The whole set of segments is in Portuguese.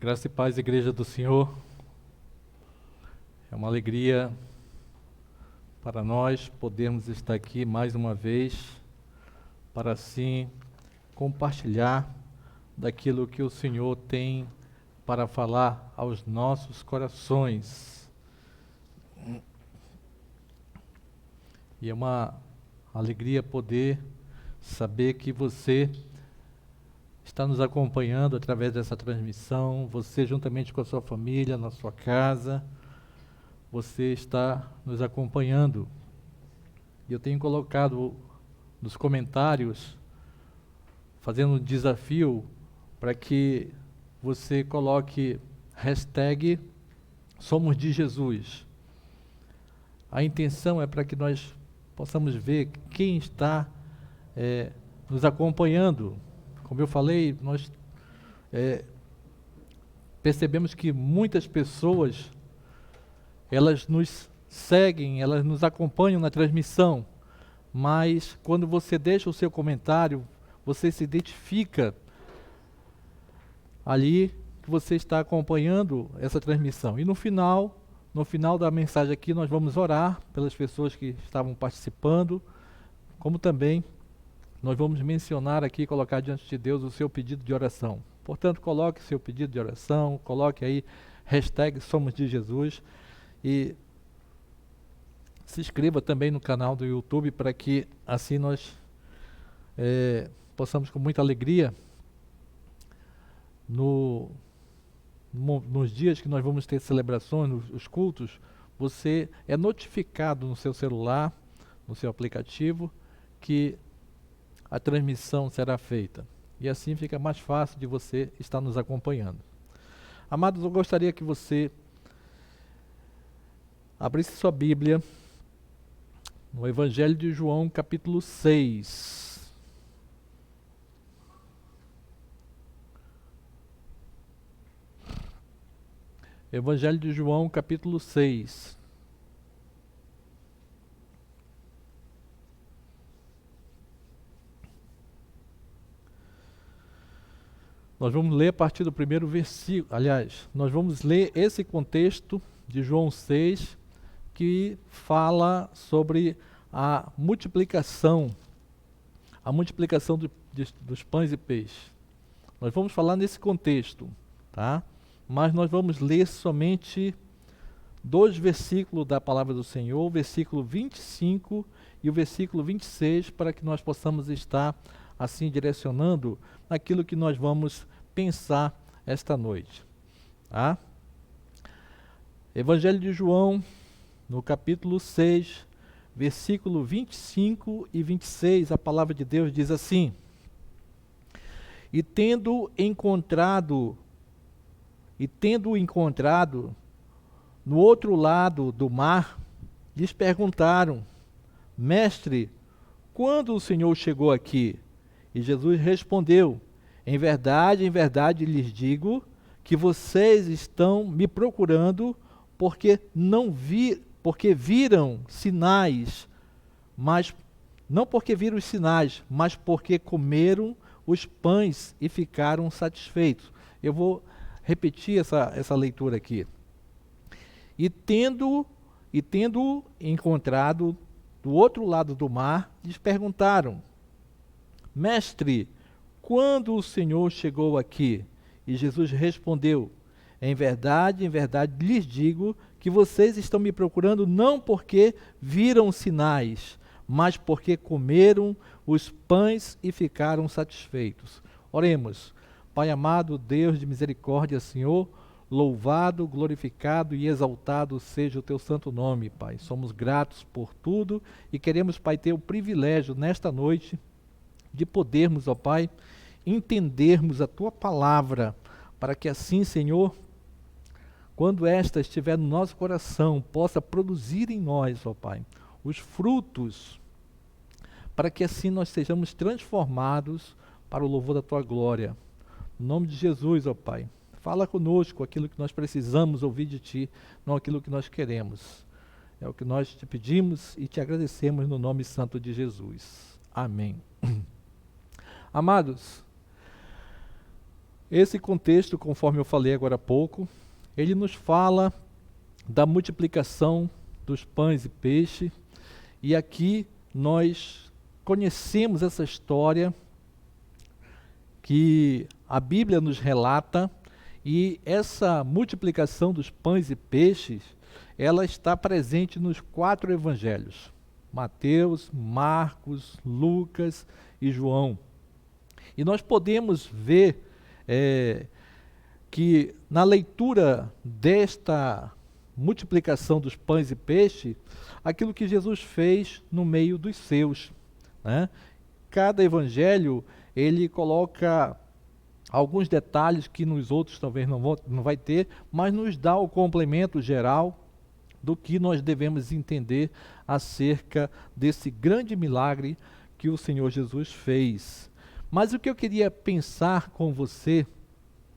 Graça e paz, Igreja do Senhor. É uma alegria para nós podermos estar aqui mais uma vez, para assim compartilhar daquilo que o Senhor tem para falar aos nossos corações. E é uma alegria poder saber que você está nos acompanhando através dessa transmissão, você juntamente com a sua família, na sua casa, você está nos acompanhando. E eu tenho colocado nos comentários, fazendo um desafio, para que você coloque hashtag Somos de Jesus. A intenção é para que nós possamos ver quem está nos acompanhando. Como eu falei, nós percebemos que muitas pessoas, elas nos seguem, elas nos acompanham na transmissão, mas quando você deixa o seu comentário, você se identifica ali que você está acompanhando essa transmissão. E no final da mensagem aqui, nós vamos orar pelas pessoas que estavam participando, como também nós vamos mencionar aqui, colocar diante de Deus o seu pedido de oração. Portanto, coloque seu pedido de oração, coloque aí hashtag Somos de Jesus e se inscreva também no canal do YouTube para que assim nós possamos com muita alegria nos dias que nós vamos ter celebrações, os cultos, você é notificado no seu celular, no seu aplicativo, que a transmissão será feita. E assim fica mais fácil de você estar nos acompanhando. Amados, eu gostaria que você abrisse sua Bíblia no Evangelho de João, capítulo 6. Evangelho de João, capítulo 6. Nós vamos ler a partir do primeiro versículo. Aliás, nós vamos ler esse contexto de João 6, que fala sobre a multiplicação dos pães e peixes. Nós vamos falar nesse contexto, tá? Mas nós vamos ler somente 2 versículos da palavra do Senhor, o versículo 25 e o versículo 26, para que nós possamos estar assim direcionando aquilo que nós vamos pensar esta noite. Tá? Evangelho de João, no capítulo 6, versículo 25 e 26, a palavra de Deus diz assim: E tendo encontrado no outro lado do mar, lhes perguntaram: Mestre, quando o Senhor chegou aqui? E Jesus respondeu: em verdade lhes digo que vocês estão me procurando porque viram sinais, mas não porque viram os sinais, mas porque comeram os pães e ficaram satisfeitos. Eu vou repetir essa leitura aqui. E tendo encontrado do outro lado do mar, lhes perguntaram: Mestre, quando o Senhor chegou aqui? E Jesus respondeu: em verdade lhes digo que vocês estão me procurando não porque viram sinais, mas porque comeram os pães e ficaram satisfeitos. Oremos. Pai amado, Deus de misericórdia, Senhor, louvado, glorificado e exaltado seja o teu santo nome, Pai. Somos gratos por tudo e queremos, Pai, ter o privilégio nesta noite de podermos, ó Pai, entendermos a tua palavra, para que assim, Senhor, quando esta estiver no nosso coração, possa produzir em nós, ó Pai, os frutos, para que assim nós sejamos transformados para o louvor da tua glória. No nome de Jesus, ó Pai, fala conosco aquilo que nós precisamos ouvir de ti, não aquilo que nós queremos. É o que nós te pedimos e te agradecemos no nome santo de Jesus. Amém. Amados, Esse contexto, conforme eu falei agora há pouco, ele nos fala da multiplicação dos pães e peixes, e aqui nós conhecemos essa história que a Bíblia nos relata, e essa multiplicação dos pães e peixes, ela está presente nos 4 evangelhos: Mateus, Marcos, Lucas e João. E nós podemos ver que na leitura desta multiplicação dos pães e peixes, aquilo que Jesus fez no meio dos seus, né? Cada evangelho, ele coloca alguns detalhes que nos outros talvez não vai ter, mas nos dá o complemento geral do que nós devemos entender acerca desse grande milagre que o Senhor Jesus fez. Mas o que eu queria pensar com você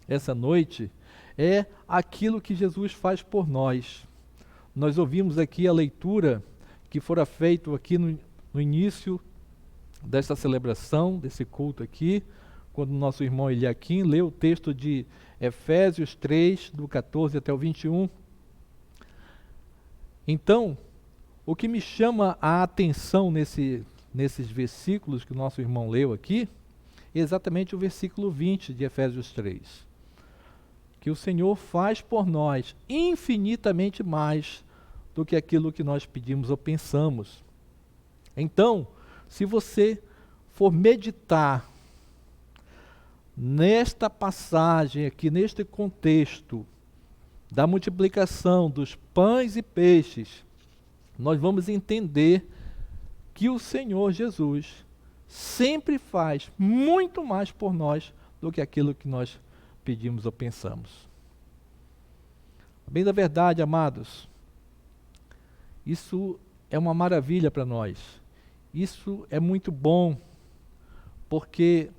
essa noite é aquilo que Jesus faz por nós. Nós ouvimos aqui a leitura que fora feita aqui no início desta celebração, desse culto aqui, quando o nosso irmão Eliakim leu o texto de Efésios 3, do 14 até o 21. Então, o que me chama a atenção nesses versículos que o nosso irmão leu aqui, é exatamente o versículo 20 de Efésios 3. Que o Senhor faz por nós infinitamente mais do que aquilo que nós pedimos ou pensamos. Então, se você for meditar nesta passagem aqui, neste contexto da multiplicação dos pães e peixes, nós vamos entender que o Senhor Jesus sempre faz muito mais por nós do que aquilo que nós pedimos ou pensamos. Bem da verdade, amados, isso é uma maravilha para nós. Isso é muito bom, porque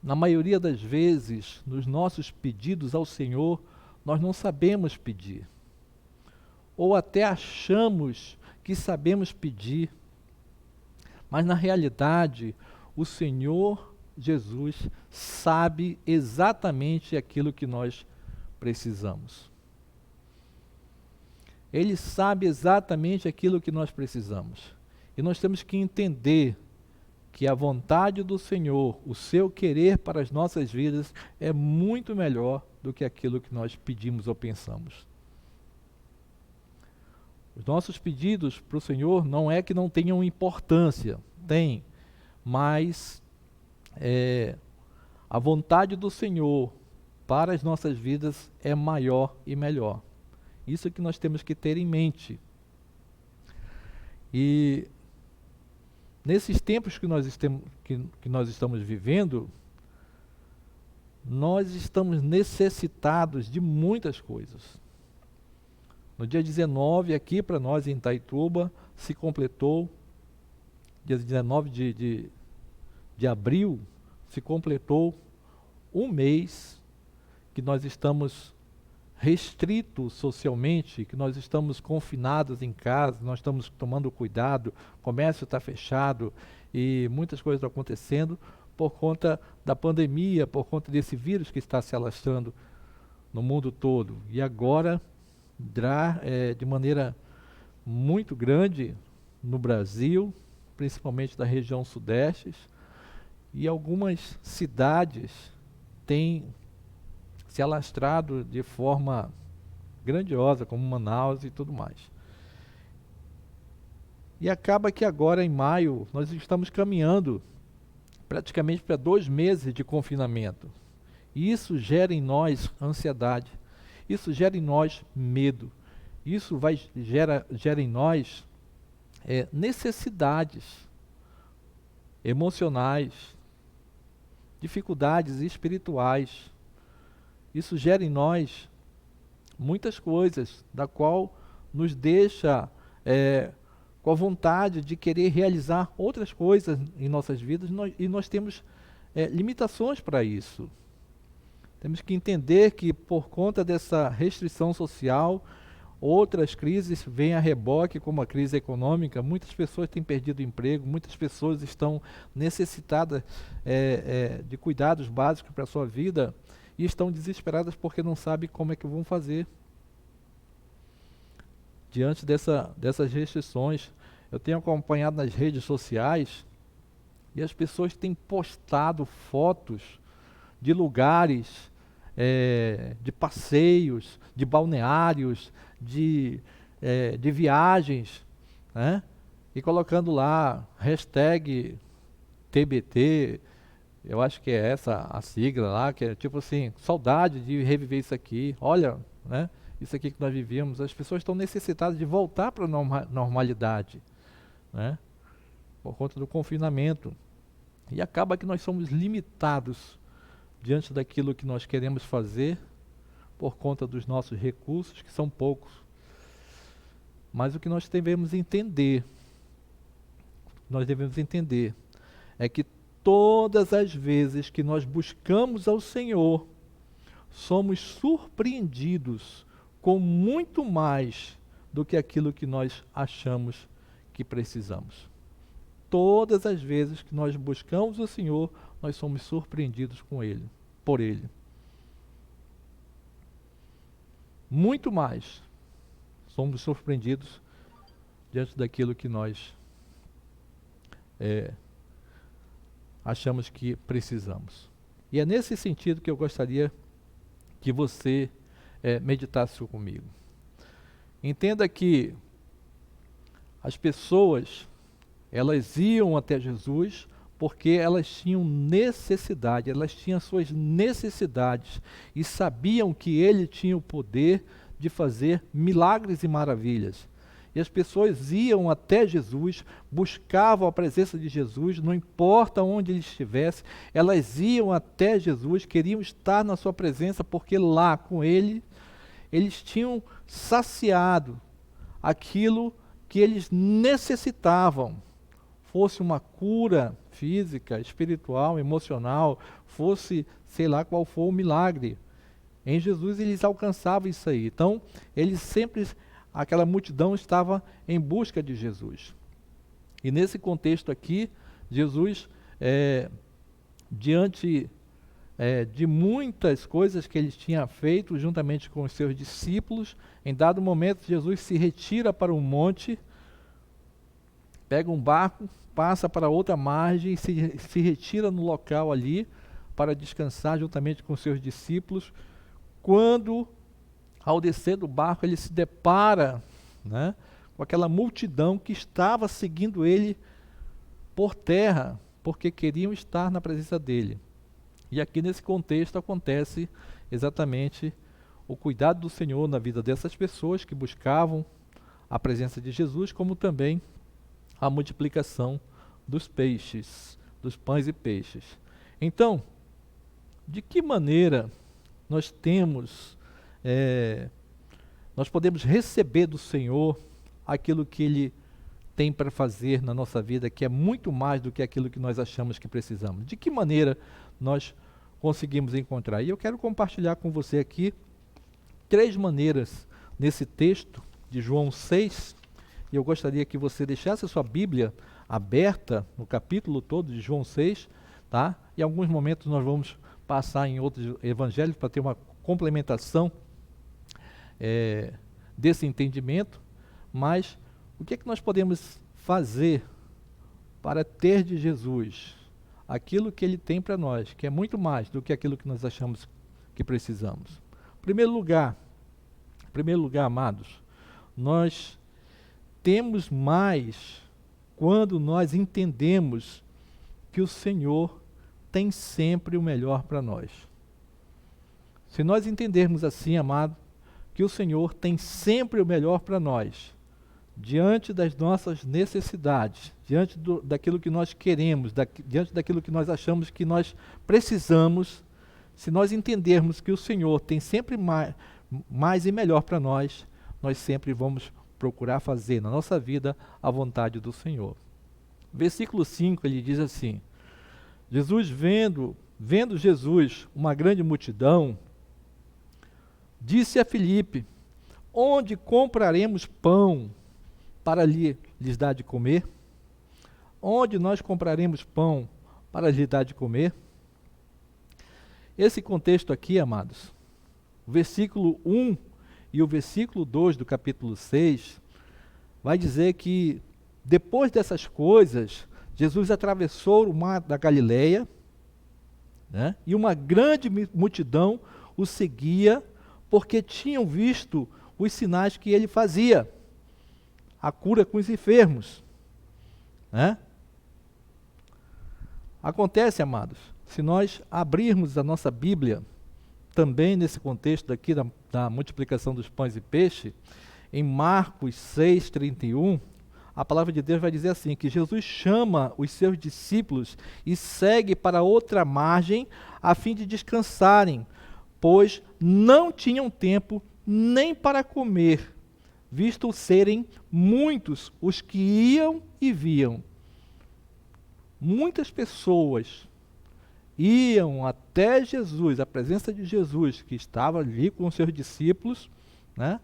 na maioria das vezes, nos nossos pedidos ao Senhor, nós não sabemos pedir. Ou até achamos que sabemos pedir, mas na realidade, o Senhor Jesus sabe exatamente aquilo que nós precisamos. Ele sabe exatamente aquilo que nós precisamos. E nós temos que entender que a vontade do Senhor, o seu querer para as nossas vidas, é muito melhor do que aquilo que nós pedimos ou pensamos. Os nossos pedidos para o Senhor não é que não tenham importância, tem, mas a vontade do Senhor para as nossas vidas é maior e melhor. Isso é que nós temos que ter em mente. E nesses tempos que nós estamos vivendo, nós estamos necessitados de muitas coisas. No dia 19, aqui para nós em Itaituba, se completou, dia 19 de abril, se completou um mês que nós estamos restritos socialmente, que nós estamos confinados em casa, nós estamos tomando cuidado, o comércio está fechado e muitas coisas estão acontecendo por conta da pandemia, por conta desse vírus que está se alastrando no mundo todo. E agora, de maneira muito grande no Brasil, principalmente da região sudeste, e algumas cidades têm se alastrado de forma grandiosa, como Manaus e tudo mais. E acaba que agora, em maio, nós estamos caminhando praticamente para 2 meses de confinamento. E isso gera em nós ansiedade, isso gera em nós medo, isso gera em nós necessidades emocionais, dificuldades espirituais. Isso gera em nós muitas coisas, da qual nos deixa com a vontade de querer realizar outras coisas em nossas vidas, e nós temos limitações para isso. Temos que entender que por conta dessa restrição social, Outras crises vêm a reboque, como a crise econômica. Muitas pessoas têm perdido o emprego, muitas pessoas estão necessitadas de cuidados básicos para a sua vida e estão desesperadas porque não sabem como é que vão fazer. Diante dessas restrições, eu tenho acompanhado nas redes sociais e as pessoas têm postado fotos de lugares, de passeios, de balneários, de viagens, né? E colocando lá hashtag TBT, eu acho que é essa a sigla lá, que é tipo assim, saudade de reviver isso aqui, olha, né? Isso aqui que nós vivíamos, as pessoas estão necessitadas de voltar para a normalidade, né? Por conta do confinamento. E acaba que nós somos limitados diante daquilo que nós queremos fazer por conta dos nossos recursos, que são poucos. Mas o que nós devemos entender é que todas as vezes que nós buscamos ao Senhor, somos surpreendidos com muito mais do que aquilo que nós achamos que precisamos. Todas as vezes que nós buscamos o Senhor, nós somos surpreendidos por Ele. Muito mais somos surpreendidos diante daquilo que nós achamos que precisamos. E é nesse sentido que eu gostaria que você meditasse comigo. Entenda que as pessoas, elas iam até Jesus porque elas tinham necessidade, elas tinham suas necessidades e sabiam que Ele tinha o poder de fazer milagres e maravilhas. E as pessoas iam até Jesus, buscavam a presença de Jesus, não importa onde ele estivesse, elas iam até Jesus, queriam estar na sua presença, porque lá com ele, eles tinham saciado aquilo que eles necessitavam. Fosse uma cura física, espiritual, emocional, fosse, sei lá qual for o milagre. Em Jesus eles alcançavam isso aí. Então, aquela multidão estava em busca de Jesus. E nesse contexto aqui, Jesus, diante de muitas coisas que ele tinha feito juntamente com os seus discípulos, em dado momento Jesus se retira para um monte, pega um barco, passa para outra margem e se retira no local ali para descansar juntamente com os seus discípulos. Quando, ao descer do barco, ele se depara, né, com aquela multidão que estava seguindo ele por terra, porque queriam estar na presença dele. E aqui nesse contexto acontece exatamente o cuidado do Senhor na vida dessas pessoas que buscavam a presença de Jesus, como também a multiplicação dos peixes, dos pães e peixes. Então, de que maneira nós podemos receber do Senhor aquilo que Ele tem para fazer na nossa vida, que é muito mais do que aquilo que nós achamos que precisamos? De que maneira nós conseguimos encontrar? E eu quero compartilhar com você aqui 3 maneiras nesse texto de João 6, e eu gostaria que você deixasse a sua Bíblia aberta no capítulo todo de João 6, tá? Em alguns momentos nós vamos passar em outros evangelhos para ter uma complementação desse entendimento, mas o que é que nós podemos fazer para ter de Jesus aquilo que Ele tem para nós, que é muito mais do que aquilo que nós achamos que precisamos? Em primeiro lugar, amados, nós temos mais quando nós entendemos que o Senhor tem sempre o melhor para nós. Se nós entendermos assim, amado, que o Senhor tem sempre o melhor para nós, diante das nossas necessidades, diante daquilo que nós queremos, diante daquilo que nós achamos que nós precisamos, se nós entendermos que o Senhor tem sempre mais e melhor para nós, nós sempre vamos procurar fazer na nossa vida a vontade do Senhor. Versículo 5, ele diz assim: Jesus, vendo Jesus uma grande multidão, disse a Filipe: onde compraremos pão para lhes dar de comer? Onde nós compraremos pão para lhes dar de comer? Esse contexto aqui, amados, o versículo 1 e o versículo 2 do capítulo 6, vai dizer que depois dessas coisas, Jesus atravessou o mar da Galileia, né, e uma grande multidão o seguia, porque tinham visto os sinais que ele fazia, a cura com os enfermos, né? Acontece, amados, se nós abrirmos a nossa Bíblia, também nesse contexto aqui da multiplicação dos pães e peixe, em Marcos 6:31, a palavra de Deus vai dizer assim, que Jesus chama os seus discípulos e segue para outra margem a fim de descansarem, pois não tinham tempo nem para comer, visto serem muitos os que iam e viam. Muitas pessoas iam até Jesus, a presença de Jesus, que estava ali com os seus discípulos, né,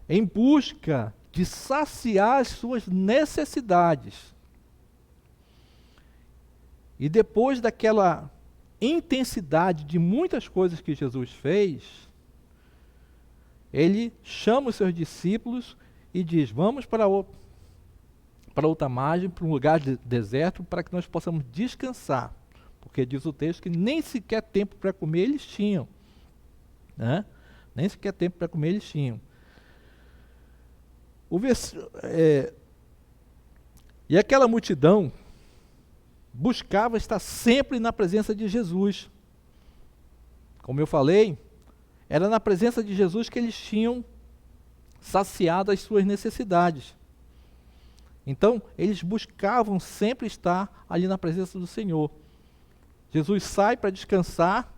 em busca de saciar as suas necessidades. E depois daquela intensidade de muitas coisas que Jesus fez, ele chama os seus discípulos e diz: vamos para outra margem, para um lugar deserto, para que nós possamos descansar. Porque diz o texto que nem sequer tempo para comer eles tinham, né? Nem sequer tempo para comer eles tinham. E aquela multidão buscava estar sempre na presença de Jesus. Como eu falei, era na presença de Jesus que eles tinham saciado as suas necessidades. Então, eles buscavam sempre estar ali na presença do Senhor. Jesus sai para descansar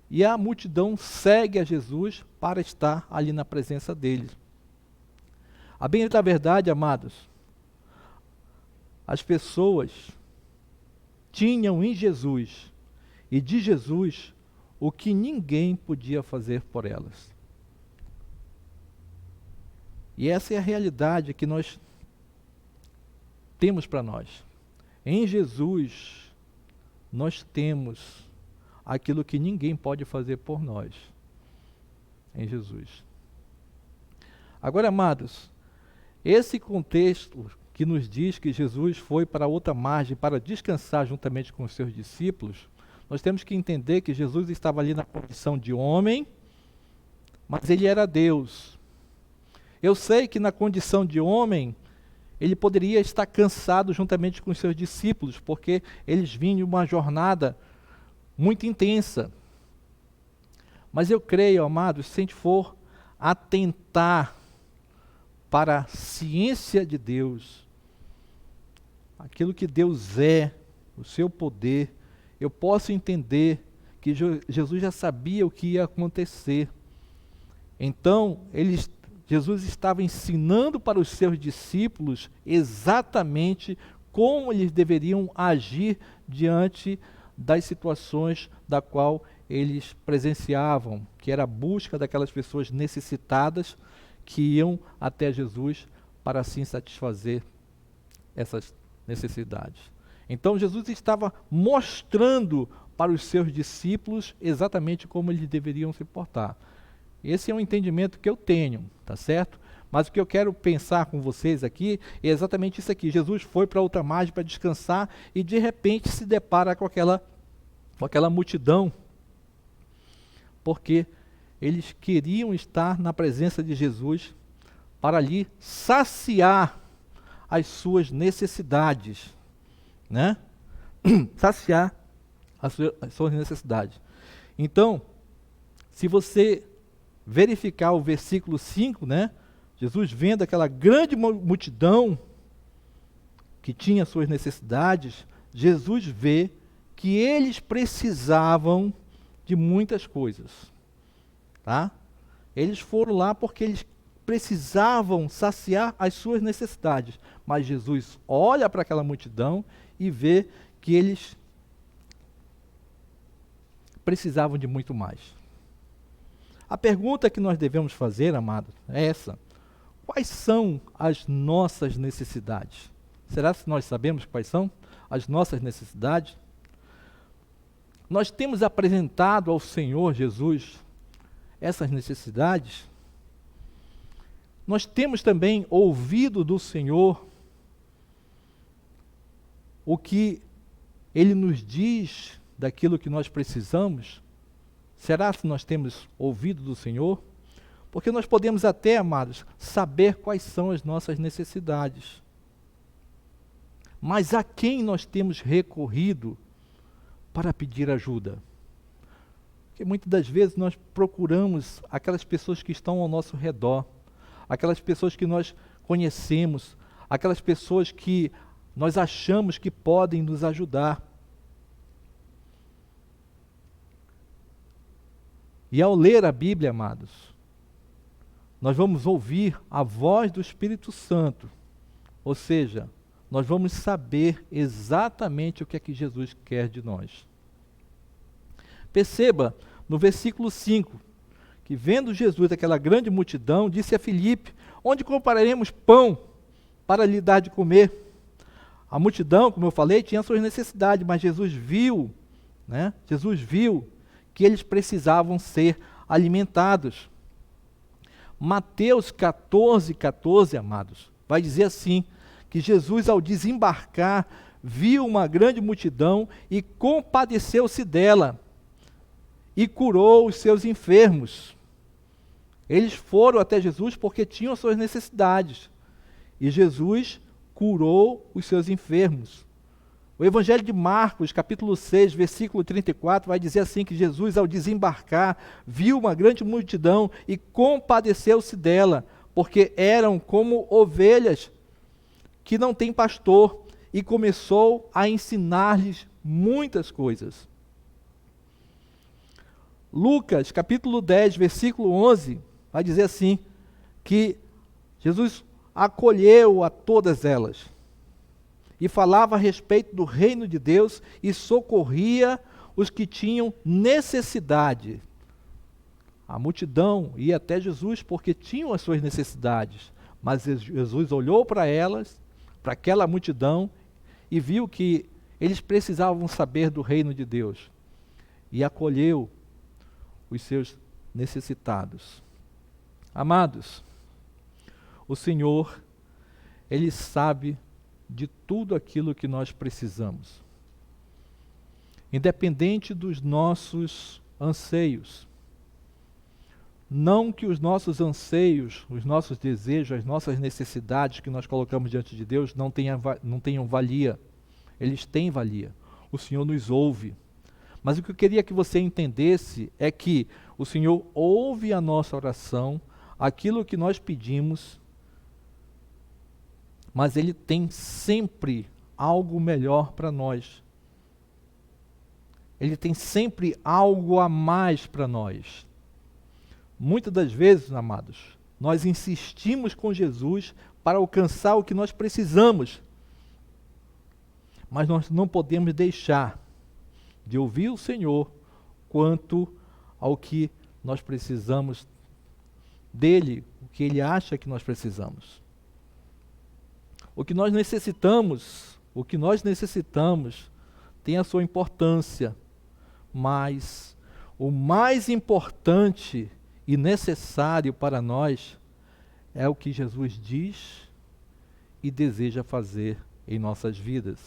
e a multidão segue a Jesus para estar ali na presença dele. A bem da verdade, amados, as pessoas tinham em Jesus e de Jesus o que ninguém podia fazer por elas. E essa é a realidade que nós temos para nós. Em Jesus, nós temos aquilo que ninguém pode fazer por nós. Em Jesus. Agora, amados, esse contexto que nos diz que Jesus foi para outra margem para descansar juntamente com os seus discípulos, nós temos que entender que Jesus estava ali na condição de homem, mas ele era Deus. Eu sei que na condição de homem, ele poderia estar cansado juntamente com os seus discípulos, porque eles vinham de uma jornada muito intensa. Mas eu creio, amados, se a gente for atentar para a ciência de Deus, aquilo que Deus é, o seu poder, eu posso entender que Jesus já sabia o que ia acontecer. Então, Jesus estava ensinando para os seus discípulos exatamente como eles deveriam agir diante das situações da qual eles presenciavam, que era a busca daquelas pessoas necessitadas que iam até Jesus para assim satisfazer essas necessidades. Então Jesus estava mostrando para os seus discípulos exatamente como eles deveriam se portar. Esse é um entendimento que eu tenho, tá certo? Mas o que eu quero pensar com vocês aqui é exatamente isso aqui. Jesus foi para outra margem para descansar e de repente se depara com aquela multidão, porque eles queriam estar na presença de Jesus para ali saciar as suas necessidades, né? Saciar as suas necessidades. Então, se você verificar o versículo 5, né? Jesus vendo aquela grande multidão que tinha suas necessidades, Jesus vê que eles precisavam de muitas coisas, tá? Eles foram lá porque eles precisavam saciar as suas necessidades, mas Jesus olha para aquela multidão e vê que eles precisavam de muito mais. A pergunta que nós devemos fazer, amados, é essa: quais são as nossas necessidades? Será que nós sabemos quais são as nossas necessidades? Nós temos apresentado ao Senhor Jesus essas necessidades? Nós temos também ouvido do Senhor o que Ele nos diz daquilo que nós precisamos? Será que nós temos ouvido do Senhor? Porque nós podemos até, amados, saber quais são as nossas necessidades. Mas a quem nós temos recorrido para pedir ajuda? Porque muitas das vezes nós procuramos aquelas pessoas que estão ao nosso redor, aquelas pessoas que nós conhecemos, aquelas pessoas que nós achamos que podem nos ajudar. E ao ler a Bíblia, amados, nós vamos ouvir a voz do Espírito Santo, ou seja, nós vamos saber exatamente o que é que Jesus quer de nós. Perceba no versículo 5, que vendo Jesus aquela grande multidão, disse a Filipe: onde compraremos pão para lhe dar de comer? A multidão, como eu falei, tinha suas necessidades, mas Jesus viu que eles precisavam ser alimentados. Mateus 14, amados, vai dizer assim, que Jesus, ao desembarcar, viu uma grande multidão e compadeceu-se dela e curou os seus enfermos. Eles foram até Jesus porque tinham suas necessidades e Jesus curou os seus enfermos. O Evangelho de Marcos, capítulo 6, versículo 34, vai dizer assim, que Jesus, ao desembarcar, viu uma grande multidão e compadeceu-se dela, porque eram como ovelhas que não têm pastor, e começou a ensinar-lhes muitas coisas. Lucas, capítulo 10, versículo 11, vai dizer assim, que Jesus acolheu a todas elas, e falava a respeito do reino de Deus, e socorria os que tinham necessidade. A multidão ia até Jesus porque tinham as suas necessidades, mas Jesus olhou para elas, para aquela multidão, e viu que eles precisavam saber do reino de Deus, e acolheu os seus necessitados. Amados, o Senhor, Ele sabe de tudo aquilo que nós precisamos, independente dos nossos anseios. Não que os nossos anseios, os nossos desejos, as nossas necessidades que nós colocamos diante de Deus não tenham valia. Eles têm valia. O Senhor nos ouve. Mas o que eu queria que você entendesse é que o Senhor ouve a nossa oração, aquilo que nós pedimos, mas Ele tem sempre algo melhor para nós. Ele tem sempre algo a mais para nós. Muitas das vezes, amados, nós insistimos com Jesus para alcançar o que nós precisamos, mas nós não podemos deixar de ouvir o Senhor quanto ao que nós precisamos dele, o que Ele acha que nós precisamos. O que nós necessitamos tem a sua importância, mas o mais importante e necessário para nós é o que Jesus diz e deseja fazer em nossas vidas.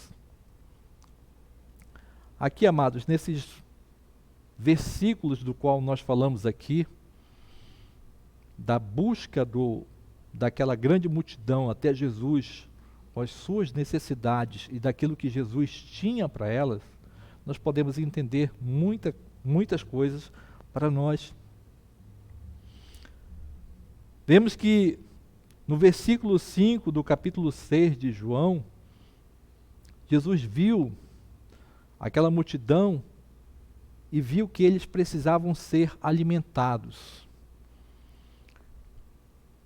Aqui, amados, nesses versículos do qual nós falamos aqui, da busca daquela grande multidão até Jesus, com as suas necessidades e daquilo que Jesus tinha para elas, nós podemos entender muitas coisas para nós. Vemos que no versículo 5 do capítulo 6 de João, Jesus viu aquela multidão e viu que eles precisavam ser alimentados.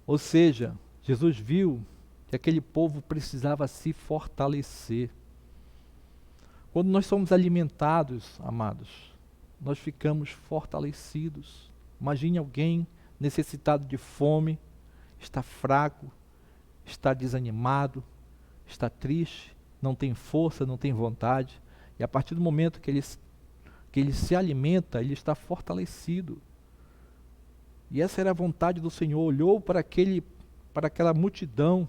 Ou seja, Jesus viu que aquele povo precisava se fortalecer. Quando nós somos alimentados, amados, nós ficamos fortalecidos, Imagine alguém necessitado de fome, está fraco, está desanimado, está triste, não tem força, não tem vontade. E a partir do momento que ele se alimenta, ele está fortalecido. E essa era a vontade do Senhor. Olhou para aquela multidão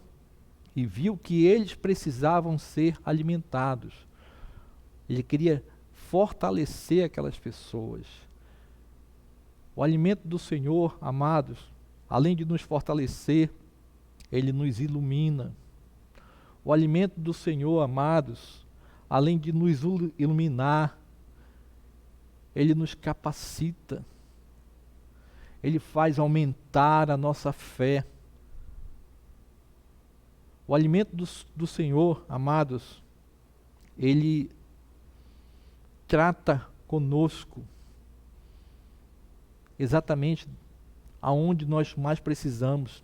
e viu que eles precisavam ser alimentados. Ele queria fortalecer aquelas pessoas. O alimento do Senhor, amados, além de nos fortalecer, ele nos ilumina. O alimento do Senhor, amados, além de nos iluminar, ele nos capacita. Ele faz aumentar a nossa fé. O alimento do Senhor, amados, ele trata conosco exatamente aonde nós mais precisamos.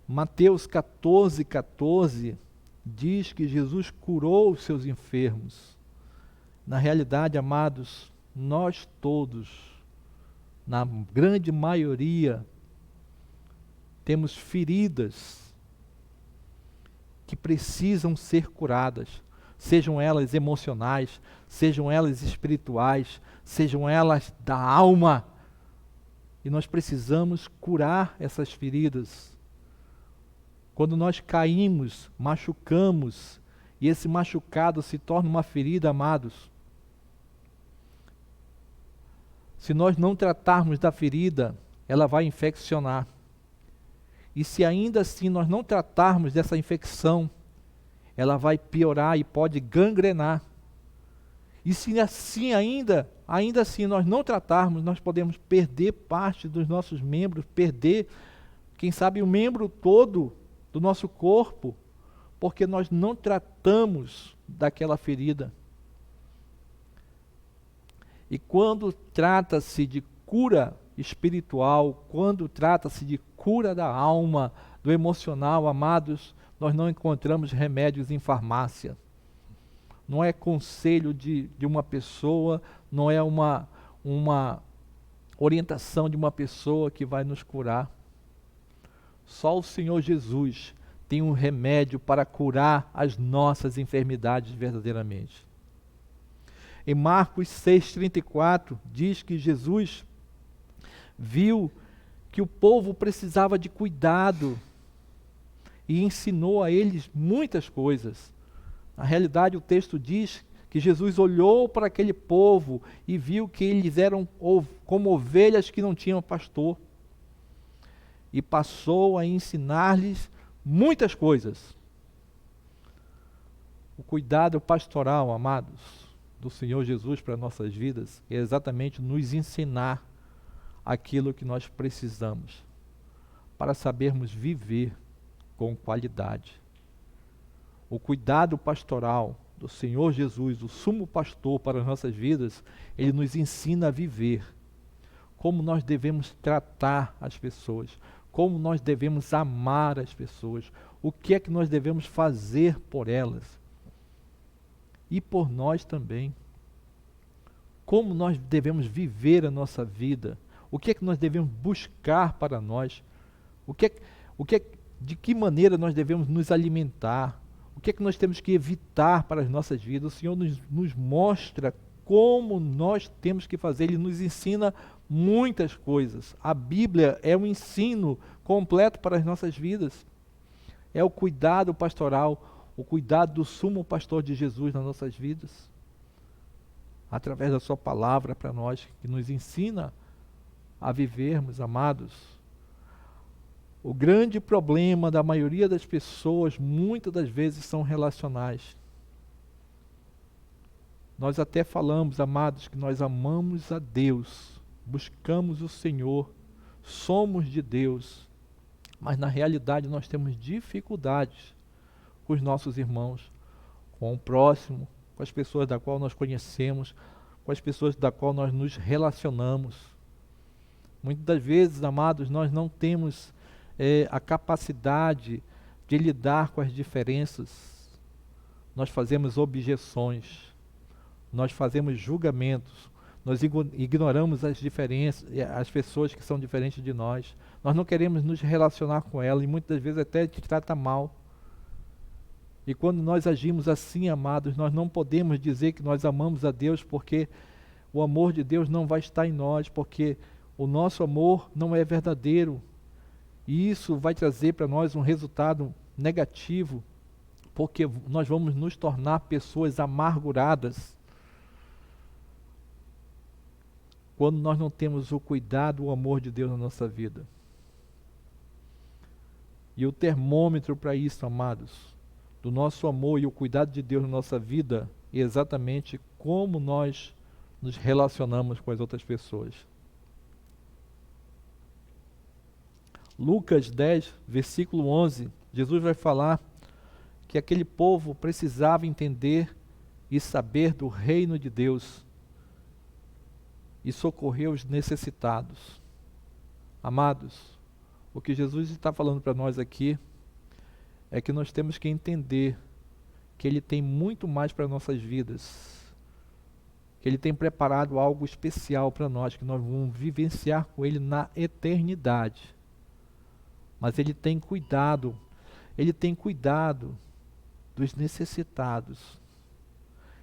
Mateus 14:14 diz que Jesus curou os seus enfermos. Na realidade, amados, nós todos, na grande maioria, temos feridas que precisam ser curadas, sejam elas emocionais, sejam elas espirituais, sejam elas da alma. E nós precisamos curar essas feridas. Quando nós caímos, machucamos, e esse machucado se torna uma ferida, amados, se nós não tratarmos da ferida, ela vai infeccionar. E se ainda assim nós não tratarmos dessa infecção, ela vai piorar e pode gangrenar. E se assim ainda assim nós não tratarmos, nós podemos perder parte dos nossos membros, perder, quem sabe, o membro todo do nosso corpo, porque nós não tratamos daquela ferida. E quando trata-se de cura espiritual, quando trata-se de cura da alma, do emocional, amados, nós não encontramos remédios em farmácia. Não é conselho de uma pessoa, não é uma orientação de uma pessoa que vai nos curar. Só o Senhor Jesus tem um remédio para curar as nossas enfermidades verdadeiramente. Em Marcos 6,34 diz que Jesus viu que o povo precisava de cuidado e ensinou a eles muitas coisas. Na realidade, o texto diz que Jesus olhou para aquele povo e viu que eles eram como ovelhas que não tinham pastor. E passou a ensinar-lhes muitas coisas. O cuidado pastoral, amados, do Senhor Jesus para nossas vidas é exatamente nos ensinar aquilo que nós precisamos para sabermos viver com qualidade. O cuidado pastoral do Senhor Jesus, o sumo pastor para as nossas vidas, ele nos ensina a viver, como nós devemos tratar as pessoas, como nós devemos amar as pessoas, o que é que nós devemos fazer por elas e por nós também, como nós devemos viver a nossa vida, o que é que nós devemos buscar para nós, de que maneira nós devemos nos alimentar, o que é que nós temos que evitar para as nossas vidas. O Senhor nos mostra como nós temos que fazer, Ele nos ensina muitas coisas. A Bíblia é um ensino completo para as nossas vidas. É o cuidado pastoral, o cuidado do sumo pastor de Jesus nas nossas vidas, através da sua palavra para nós, que nos ensina a vivermos, amados. O grande problema da maioria das pessoas, muitas das vezes, são relacionais. Nós até falamos, amados, que nós amamos a Deus, buscamos o Senhor, somos de Deus, mas na realidade nós temos dificuldades com os nossos irmãos, com o próximo, com as pessoas da qual nós conhecemos, com as pessoas da qual nós nos relacionamos. Muitas das vezes, amados, nós não temos a capacidade de lidar com as diferenças. Nós fazemos objeções, nós fazemos julgamentos, Nós ignoramos as diferenças, as pessoas que são diferentes de nós. Nós não queremos nos relacionar com elas e muitas vezes até te trata mal. E quando nós agimos assim, amados, nós não podemos dizer que nós amamos a Deus, porque o amor de Deus não vai estar em nós, porque o nosso amor não é verdadeiro. E isso vai trazer para nós um resultado negativo, porque nós vamos nos tornar pessoas amarguradas. Quando nós não temos o cuidado, o amor de Deus na nossa vida. E o termômetro para isso, amados, do nosso amor e o cuidado de Deus na nossa vida, é exatamente como nós nos relacionamos com as outras pessoas. Lucas 10, versículo 11, Jesus vai falar que aquele povo precisava entender e saber do reino de Deus e socorrer os necessitados. Amados, o que Jesus está falando para nós aqui é que nós temos que entender que Ele tem muito mais para nossas vidas, que Ele tem preparado algo especial para nós, que nós vamos vivenciar com Ele na eternidade. Mas Ele tem cuidado dos necessitados.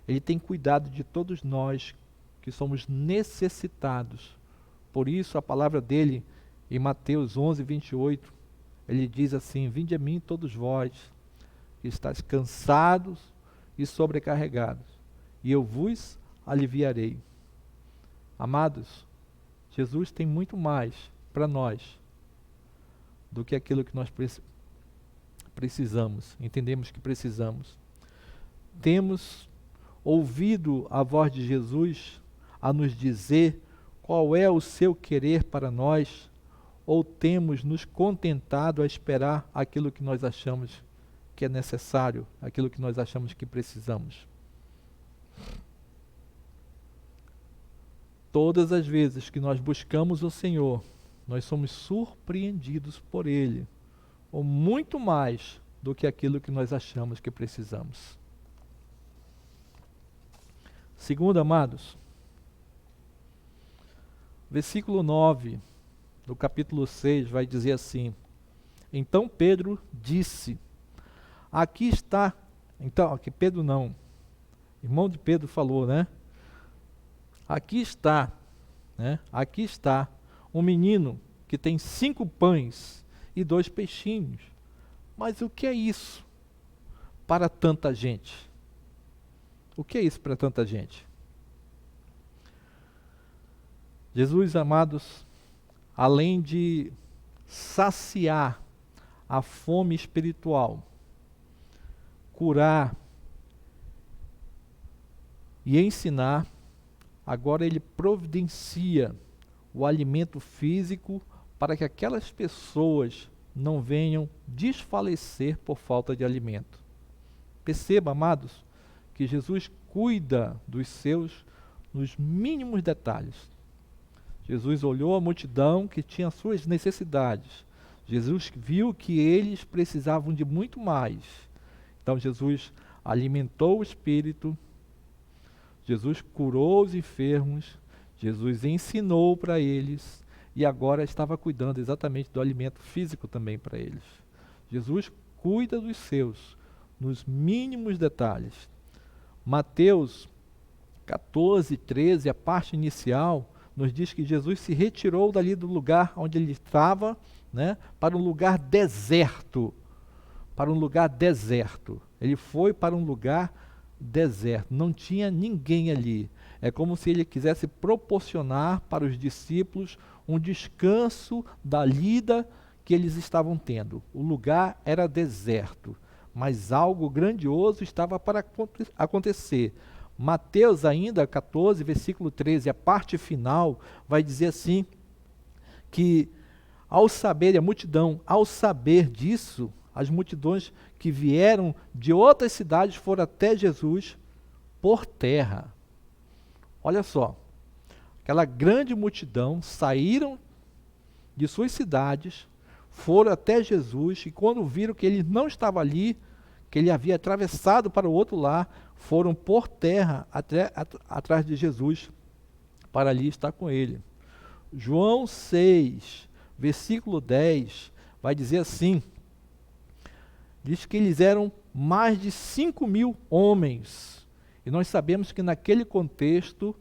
Ele tem cuidado de todos nós que somos necessitados. Por isso a palavra dele, em Mateus 11, 28, ele diz assim: vinde a mim todos vós, que estáis cansados e sobrecarregados, e eu vos aliviarei. Amados, Jesus tem muito mais para nós do que aquilo que nós precisamos, entendemos que precisamos. Temos ouvido a voz de Jesus a nos dizer qual é o seu querer para nós, ou temos nos contentado a esperar aquilo que nós achamos que é necessário, aquilo que nós achamos que precisamos? Todas as vezes que nós buscamos o Senhor, nós somos surpreendidos por Ele, ou muito mais do que aquilo que nós achamos que precisamos. Segundo, amados, versículo 9 do capítulo 6 vai dizer assim: então Pedro disse, aqui está, então, aqui Pedro não, irmão de Pedro falou, né? Aqui está um menino que tem 5 pães e 2 peixinhos. Mas o que é isso para tanta gente? O que é isso para tanta gente? Jesus, amados, além de saciar a fome espiritual, curar e ensinar, agora ele providencia o alimento físico para que aquelas pessoas não venham desfalecer por falta de alimento. Perceba, amados, que Jesus cuida dos seus nos mínimos detalhes. Jesus olhou a multidão que tinha suas necessidades. Jesus viu que eles precisavam de muito mais. Então Jesus alimentou o espírito, Jesus curou os enfermos, Jesus ensinou para eles e agora estava cuidando exatamente do alimento físico também para eles. Jesus cuida dos seus nos mínimos detalhes. Mateus 14, 13, a parte inicial, nos diz que Jesus se retirou dali do lugar onde ele estava, né, para um lugar deserto. Para um lugar deserto. Ele foi para um lugar deserto. Não tinha ninguém ali. É como se ele quisesse proporcionar para os discípulos um descanso da lida que eles estavam tendo. O lugar era deserto, mas algo grandioso estava para acontecer. Mateus ainda, 14, versículo 13, a parte final, vai dizer assim, que ao saber, a multidão, ao saber disso, as multidões que vieram de outras cidades foram até Jesus por terra. Olha só, aquela grande multidão saíram de suas cidades, foram até Jesus, e quando viram que ele não estava ali, que ele havia atravessado para o outro lado, foram por terra atrás de Jesus, para ali estar com ele. João 6, versículo 10, vai dizer assim, diz que eles eram mais de 5.000 homens, e nós sabemos que naquele contexto,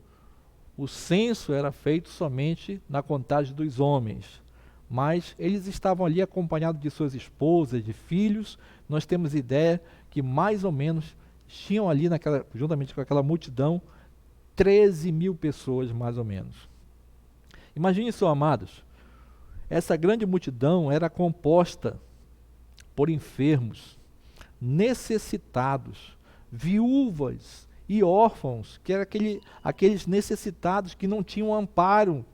o censo era feito somente na contagem dos homens, mas eles estavam ali acompanhados de suas esposas, de filhos. Nós temos ideia que mais ou menos tinham ali, juntamente com aquela multidão, 13.000 pessoas mais ou menos. Imagine só, amados, essa grande multidão era composta por enfermos, necessitados, viúvas e órfãos, que eram aqueles necessitados que não tinham amparo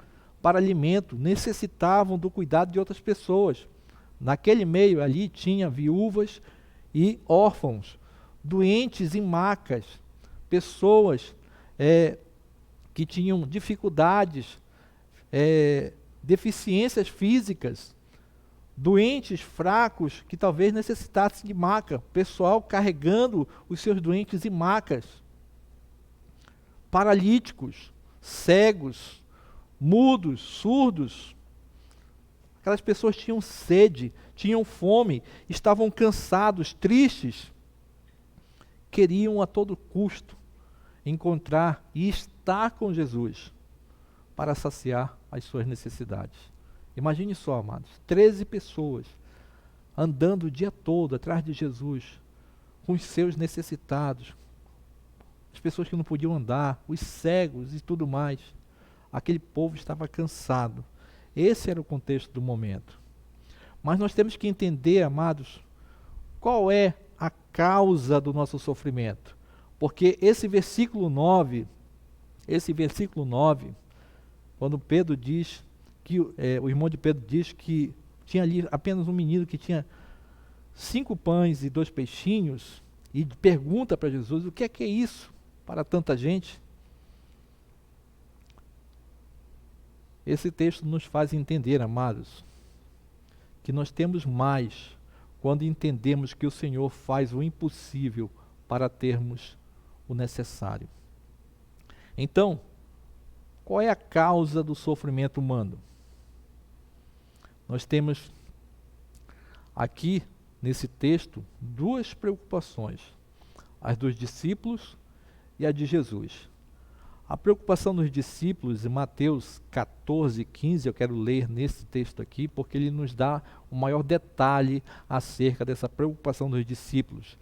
para alimento, necessitavam do cuidado de outras pessoas. Naquele meio ali tinha viúvas e órfãos, doentes em macas, pessoas que tinham dificuldades, deficiências físicas, doentes, fracos, que talvez necessitassem de maca, pessoal carregando os seus doentes em macas, paralíticos, cegos, mudos, surdos. Aquelas pessoas tinham sede, tinham fome, estavam cansados, tristes, queriam a todo custo encontrar e estar com Jesus para saciar as suas necessidades. Imagine só, amados, 13 pessoas andando o dia todo atrás de Jesus, com os seus necessitados, as pessoas que não podiam andar, os cegos e tudo mais. Aquele povo estava cansado. Esse era o contexto do momento. Mas nós temos que entender, amados, qual é a causa do nosso sofrimento. Porque esse versículo 9, quando Pedro diz, o irmão de Pedro diz que tinha ali apenas um menino que tinha 5 pães e 2 peixinhos, e pergunta para Jesus, o que é isso para tanta gente? Esse texto nos faz entender, amados, que nós temos mais quando entendemos que o Senhor faz o impossível para termos o necessário. Então, qual é a causa do sofrimento humano? Nós temos aqui, nesse texto, 2 preocupações, as dos discípulos e a de Jesus. A preocupação dos discípulos, em Mateus 14, 15, eu quero ler nesse texto aqui, porque ele nos dá o maior detalhe acerca dessa preocupação dos discípulos.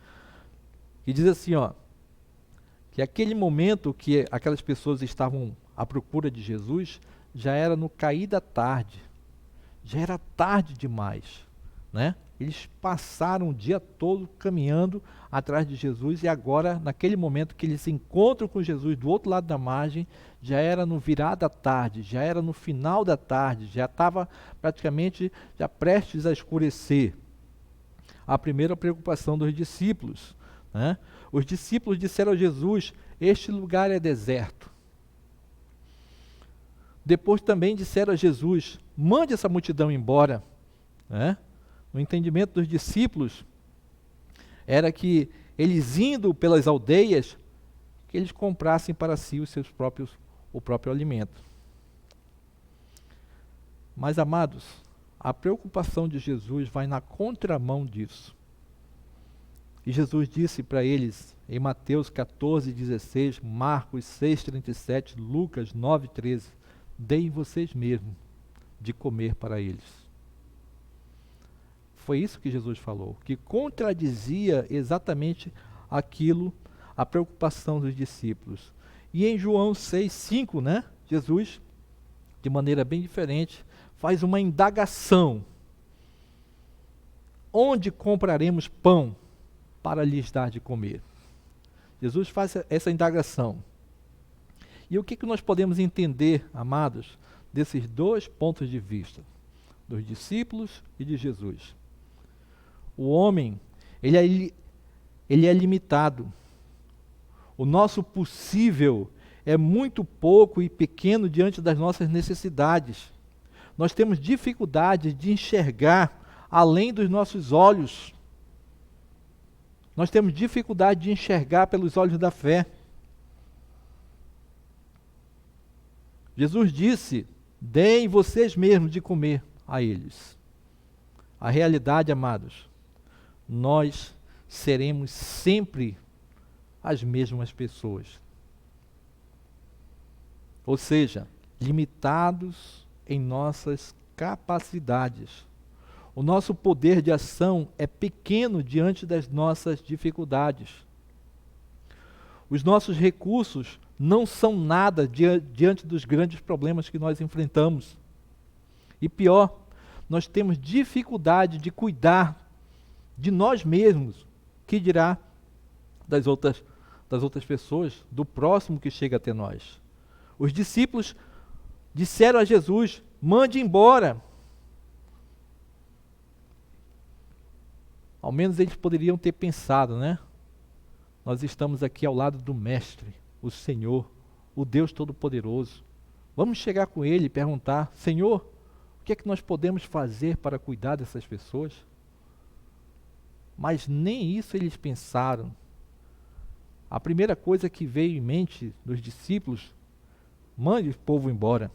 E diz assim, que aquele momento que aquelas pessoas estavam à procura de Jesus, já era no cair da tarde, já era tarde demais, né? Eles passaram o dia todo caminhando atrás de Jesus e agora, naquele momento que eles se encontram com Jesus do outro lado da margem, já era no virar da tarde, já era no final da tarde, já estava praticamente já prestes a escurecer. A primeira preocupação dos discípulos, né? Os discípulos disseram a Jesus, este lugar é deserto. Depois também disseram a Jesus, mande essa multidão embora, né? O entendimento dos discípulos era que eles indo pelas aldeias, que eles comprassem para si o próprio alimento. Mas, amados, a preocupação de Jesus vai na contramão disso. E Jesus disse para eles, em Mateus 14, 16, Marcos 6, 37, Lucas 9, 13, deem vocês mesmos de comer para eles. Foi isso que Jesus falou, que contradizia exatamente aquilo, a preocupação dos discípulos. E em João 6, 5, né, Jesus, de maneira bem diferente, faz uma indagação. Onde compraremos pão para lhes dar de comer? Jesus faz essa indagação. E o que nós podemos entender, amados, desses 2 pontos de vista, dos discípulos e de Jesus? O homem, ele é limitado. O nosso possível é muito pouco e pequeno diante das nossas necessidades. Nós temos dificuldade de enxergar além dos nossos olhos. Nós temos dificuldade de enxergar pelos olhos da fé. Jesus disse: deem vocês mesmos de comer a eles. A realidade, amados, nós seremos sempre as mesmas pessoas. Ou seja, limitados em nossas capacidades. O nosso poder de ação é pequeno diante das nossas dificuldades. Os nossos recursos não são nada diante dos grandes problemas que nós enfrentamos. E pior, nós temos dificuldade de cuidar de nós mesmos, que dirá das outras pessoas, do próximo que chega até nós. Os discípulos disseram a Jesus: mande embora. Ao menos eles poderiam ter pensado, né? Nós estamos aqui ao lado do Mestre, o Senhor, o Deus Todo-Poderoso. Vamos chegar com Ele e perguntar: Senhor, o que é que nós podemos fazer para cuidar dessas pessoas? Mas nem isso eles pensaram. A primeira coisa que veio em mente dos discípulos: mande o povo embora.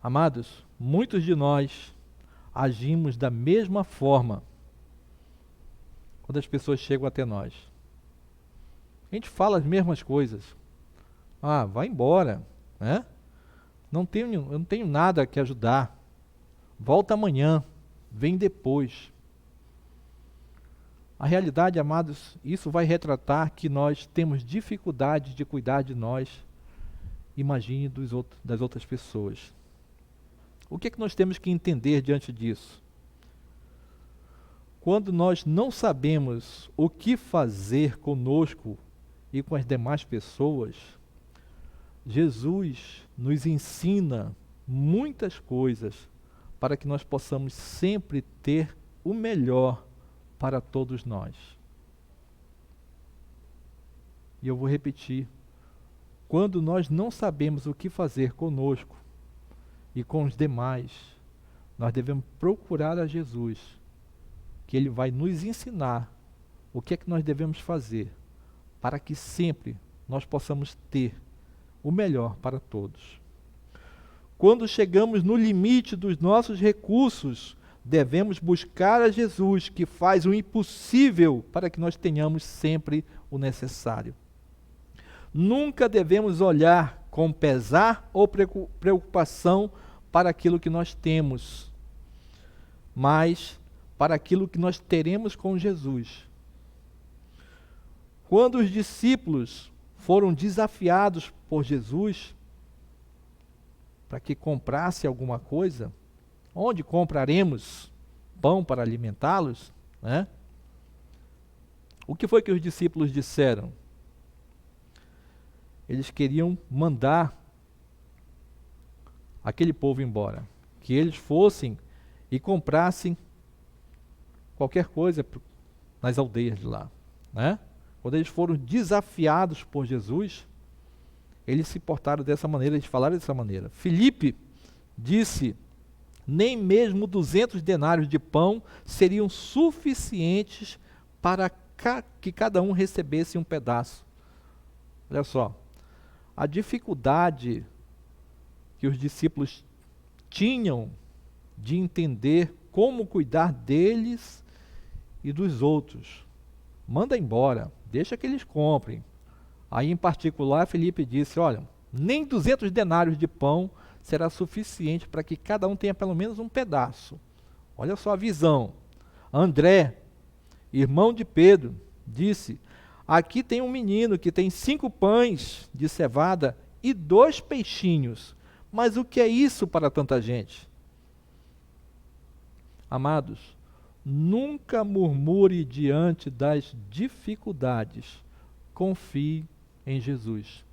Amados, muitos de nós agimos da mesma forma quando as pessoas chegam até nós. A gente fala as mesmas coisas. Ah, vai embora, né? Eu não tenho nada que ajudar. Volta amanhã, vem depois. A realidade, amados, isso vai retratar que nós temos dificuldade de cuidar de nós. Imagine das outras pessoas. O que é que nós temos que entender diante disso? Quando nós não sabemos o que fazer conosco e com as demais pessoas, Jesus nos ensina muitas coisas para que nós possamos sempre ter o melhor para todos nós. E eu vou repetir: quando nós não sabemos o que fazer conosco e com os demais, nós devemos procurar a Jesus, que Ele vai nos ensinar o que é que nós devemos fazer para que sempre nós possamos ter o melhor para todos. Quando chegamos no limite dos nossos recursos, devemos buscar a Jesus, que faz o impossível para que nós tenhamos sempre o necessário. Nunca devemos olhar com pesar ou preocupação para aquilo que nós temos, mas para aquilo que nós teremos com Jesus. Quando os discípulos foram desafiados por Jesus para que comprasse alguma coisa, onde compraremos pão para alimentá-los, né? O que foi que os discípulos disseram? Eles queriam mandar aquele povo embora, que eles fossem e comprassem qualquer coisa nas aldeias de lá, né? Quando eles foram desafiados por Jesus, eles se portaram dessa maneira, eles falaram dessa maneira. Filipe disse: nem mesmo 200 denários de pão seriam suficientes para que cada um recebesse um pedaço. Olha só, a dificuldade que os discípulos tinham de entender como cuidar deles e dos outros. Manda embora, deixa que eles comprem. Aí, em particular, Filipe disse: olha, nem 200 denários de pão será suficiente para que cada um tenha pelo menos um pedaço. Olha só a visão. André, irmão de Pedro, disse: aqui tem um menino que tem 5 pães de cevada e 2 peixinhos. Mas o que é isso para tanta gente? Amados, nunca murmure diante das dificuldades. Confie em Jesus.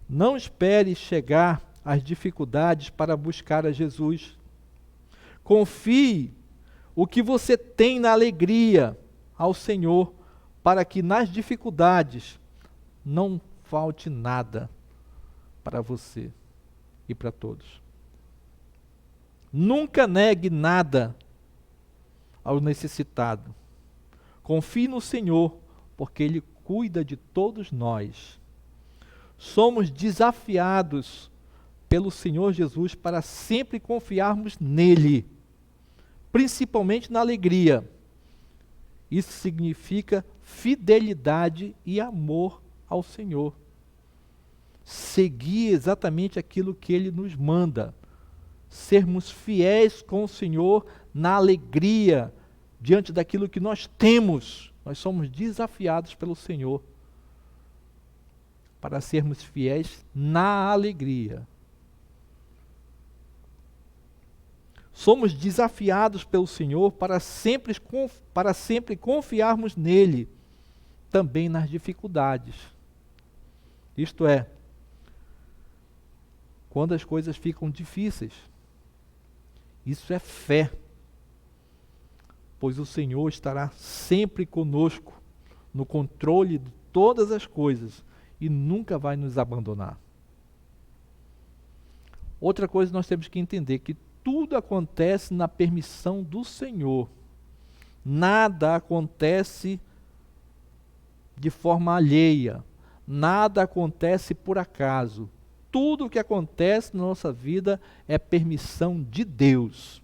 Não espere chegar às dificuldades para buscar a Jesus. Confie o que você tem na alegria ao Senhor, para que nas dificuldades não falte nada para você e para todos. Nunca negue nada ao necessitado. Confie no Senhor, porque Ele cuida de todos nós. somos desafiados pelo Senhor Jesus para sempre confiarmos nele, principalmente na alegria. Isso significa fidelidade e amor ao Senhor. Seguir exatamente aquilo que ele nos manda. Sermos fiéis com o Senhor na alegria, diante daquilo que nós temos. Nós somos desafiados pelo Senhor para sermos fiéis na alegria. Somos desafiados pelo Senhor para sempre confiarmos nele, também nas dificuldades. Isto é, quando as coisas ficam difíceis. Isso é fé, pois o Senhor estará sempre conosco, no controle de todas as coisas, e nunca vai nos abandonar. Outra coisa nós temos que entender, que tudo acontece na permissão do Senhor. Nada acontece de forma alheia. Nada acontece por acaso. Tudo o que acontece na nossa vida é permissão de Deus.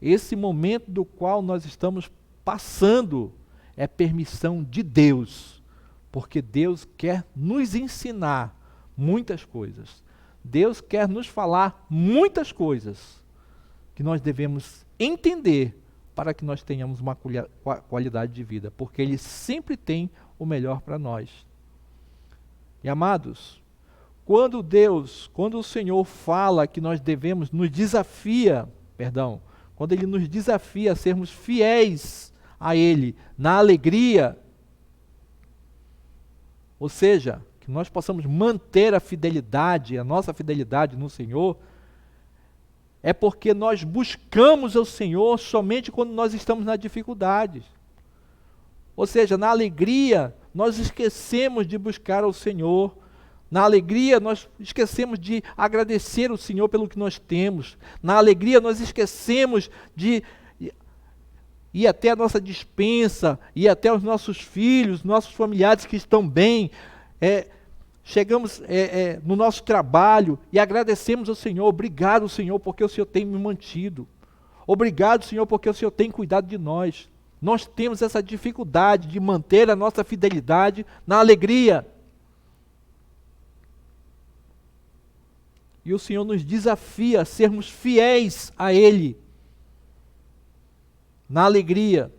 Esse momento do qual nós estamos passando é permissão de Deus. Porque Deus quer nos ensinar muitas coisas. Deus quer nos falar muitas coisas que nós devemos entender para que nós tenhamos uma qualidade de vida, porque Ele sempre tem o melhor para nós. E amados, quando o Senhor fala que nós devemos, quando Ele nos desafia a sermos fiéis a Ele na alegria, ou seja, que nós possamos manter a nossa fidelidade no Senhor, é porque nós buscamos o Senhor somente quando nós estamos na dificuldade. Ou seja, na alegria, nós esquecemos de buscar ao Senhor. Na alegria, nós esquecemos de agradecer ao Senhor pelo que nós temos. Na alegria, nós esquecemos de ir até a nossa despensa, ir até os nossos filhos, nossos familiares que estão bem. Chegamos no nosso trabalho e agradecemos ao Senhor. Obrigado, Senhor, porque o Senhor tem me mantido. Obrigado, Senhor, porque o Senhor tem cuidado de nós. Nós temos essa dificuldade de manter a nossa fidelidade na alegria. E o Senhor nos desafia a sermos fiéis a Ele na alegria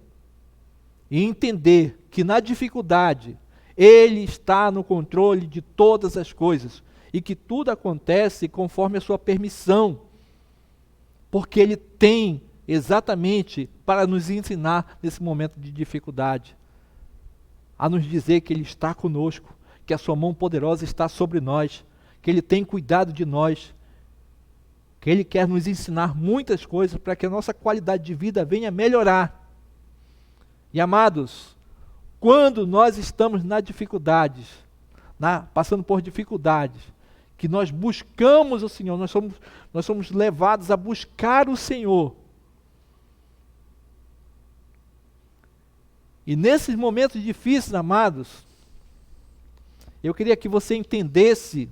e entender que na dificuldade Ele está no controle de todas as coisas e que tudo acontece conforme a sua permissão, porque Ele tem exatamente para nos ensinar nesse momento de dificuldade, a nos dizer que Ele está conosco, que a sua mão poderosa está sobre nós, que Ele tem cuidado de nós, que Ele quer nos ensinar muitas coisas para que a nossa qualidade de vida venha melhorar. E amados, quando nós estamos na dificuldades, passando por dificuldades, que nós buscamos o Senhor, nós somos levados a buscar o Senhor. E nesses momentos difíceis, amados, eu queria que você entendesse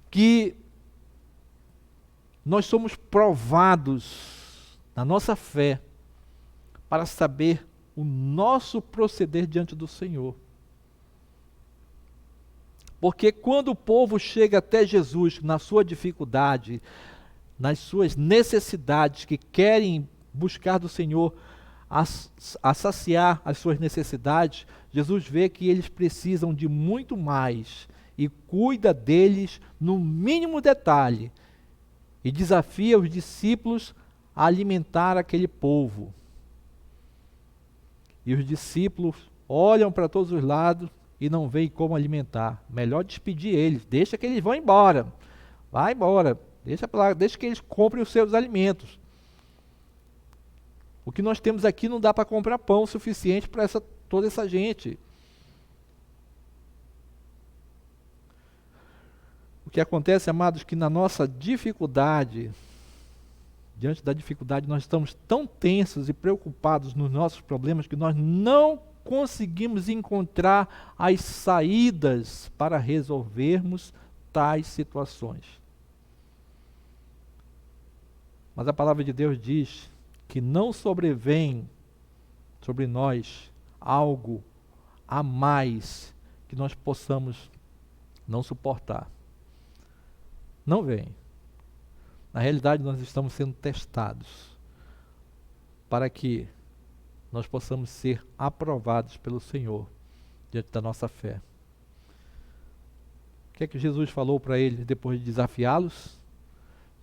que nós somos provados na nossa fé para saber o nosso proceder diante do Senhor. Porque quando o povo chega até Jesus na sua dificuldade, nas suas necessidades, que querem buscar do Senhor a saciar as suas necessidades, Jesus vê que eles precisam de muito mais e cuida deles no mínimo detalhe e desafia os discípulos a alimentar aquele povo. E os discípulos olham para todos os lados e não veem como alimentar. Melhor despedir eles, deixa que eles vão embora. Vai embora, deixa que eles comprem os seus alimentos. O que nós temos aqui não dá para comprar pão suficiente para toda essa gente. O que acontece, amados, que na nossa dificuldade, diante da dificuldade, nós estamos tão tensos e preocupados nos nossos problemas que nós não conseguimos encontrar as saídas para resolvermos tais situações. Mas a palavra de Deus diz que não sobrevém sobre nós algo a mais que nós possamos não suportar. Não vem. Na realidade, nós estamos sendo testados para que nós possamos ser aprovados pelo Senhor diante da nossa fé. O que é que Jesus falou para eles depois de desafiá-los?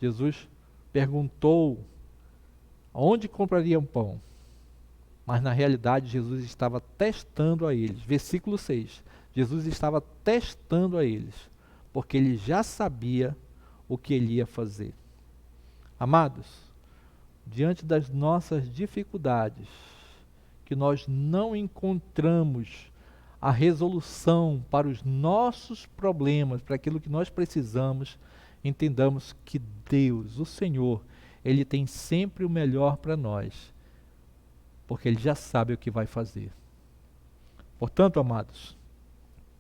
Jesus perguntou onde comprariam pão. Mas na realidade Jesus estava testando a eles. Versículo 6. Jesus estava testando a eles, porque ele já sabia o que ele ia fazer. Amados, diante das nossas dificuldades, que nós não encontramos a resolução para os nossos problemas, para aquilo que nós precisamos, entendamos que Deus, o Senhor, Ele tem sempre o melhor para nós, porque Ele já sabe o que vai fazer. Portanto, amados,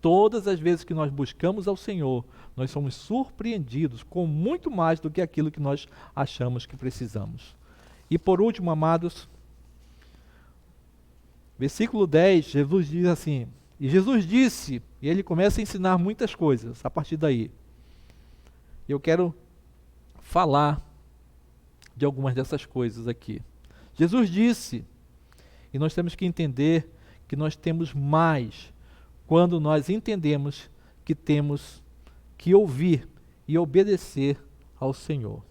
todas as vezes que nós buscamos ao Senhor, nós somos surpreendidos com muito mais do que aquilo que nós achamos que precisamos. E por último, amados, versículo 10, Jesus diz assim, e Jesus disse, e ele começa a ensinar muitas coisas a partir daí. Eu quero falar de algumas dessas coisas aqui. Jesus disse, e nós temos que entender que nós temos mais quando nós entendemos que temos que ouvir e obedecer ao Senhor.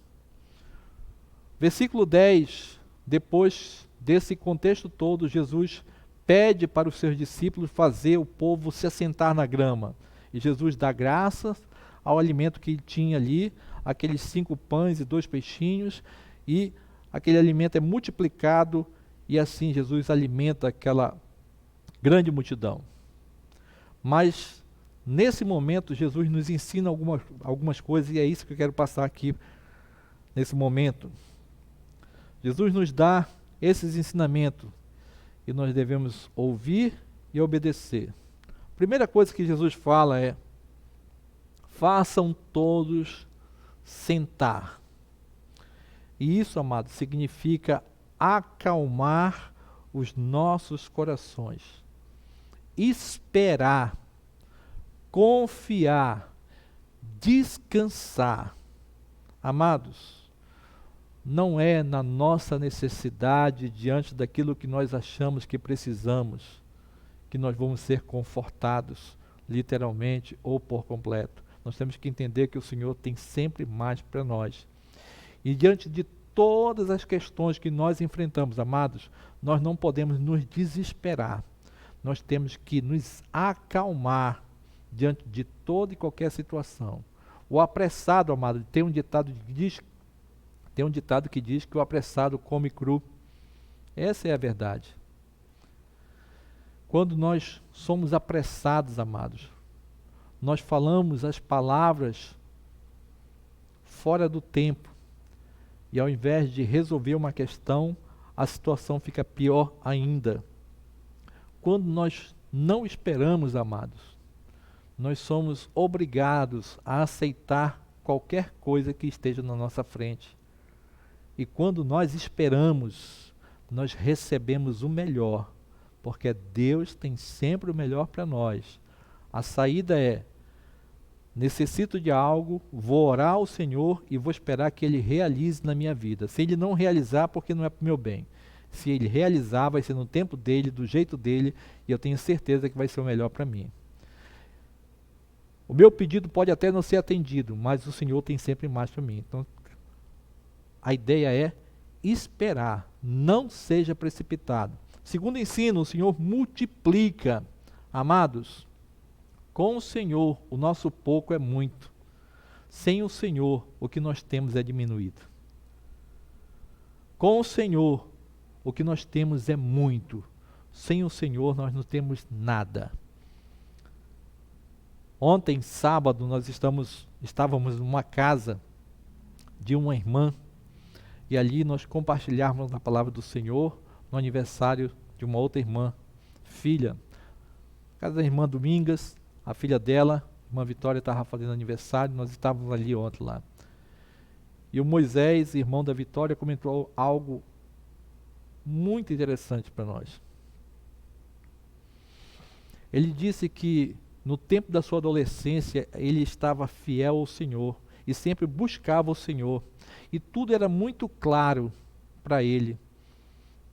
Versículo 10, depois desse contexto todo, Jesus pede para os seus discípulos fazer o povo se assentar na grama. E Jesus dá graças ao alimento que ele tinha ali, aqueles 5 pães e 2 peixinhos, e aquele alimento é multiplicado, e assim Jesus alimenta aquela grande multidão. Mas, nesse momento, Jesus nos ensina algumas coisas, e é isso que eu quero passar aqui, nesse momento. Jesus nos dá esses ensinamentos, e nós devemos ouvir e obedecer. A primeira coisa que Jesus fala é, façam todos sentar. E isso, amado, significa acalmar os nossos corações. Esperar, confiar, descansar. Amados, não é na nossa necessidade, diante daquilo que nós achamos que precisamos, que nós vamos ser confortados, literalmente ou por completo. Nós temos que entender que o Senhor tem sempre mais para nós. E diante de todas as questões que nós enfrentamos, amados, nós não podemos nos desesperar. Nós temos que nos acalmar diante de toda e qualquer situação. O apressado, amado, tem um ditado que diz que o apressado come cru. Essa é a verdade. Quando nós somos apressados, amados, nós falamos as palavras fora do tempo. E ao invés de resolver uma questão, a situação fica pior ainda. Quando nós não esperamos, amados, nós somos obrigados a aceitar qualquer coisa que esteja na nossa frente. E quando nós esperamos, nós recebemos o melhor, porque Deus tem sempre o melhor para nós. A saída é, necessito de algo, vou orar ao Senhor e vou esperar que Ele realize na minha vida. Se Ele não realizar, porque não é para o meu bem. Se Ele realizar, vai ser no tempo dEle, do jeito dEle, e eu tenho certeza que vai ser o melhor para mim. O meu pedido pode até não ser atendido, mas o Senhor tem sempre mais para mim. Então, a ideia é esperar, não seja precipitado. Segundo ensino, o Senhor multiplica. Amados, com o Senhor, o nosso pouco é muito. Sem o Senhor, o que nós temos é diminuído. Com o Senhor, o que nós temos é muito. Sem o Senhor, nós não temos nada. Ontem, sábado, nós estávamos numa casa de uma irmã, e ali nós compartilhávamos a palavra do Senhor no aniversário de uma outra irmã. filha. Casa da irmã Domingas, a filha dela, a irmã Vitória estava fazendo aniversário, nós estávamos ali ontem lá. E o Moisés, irmão da Vitória, comentou algo muito interessante para nós. Ele disse que no tempo da sua adolescência ele estava fiel ao Senhor e sempre buscava o Senhor. E tudo era muito claro para ele.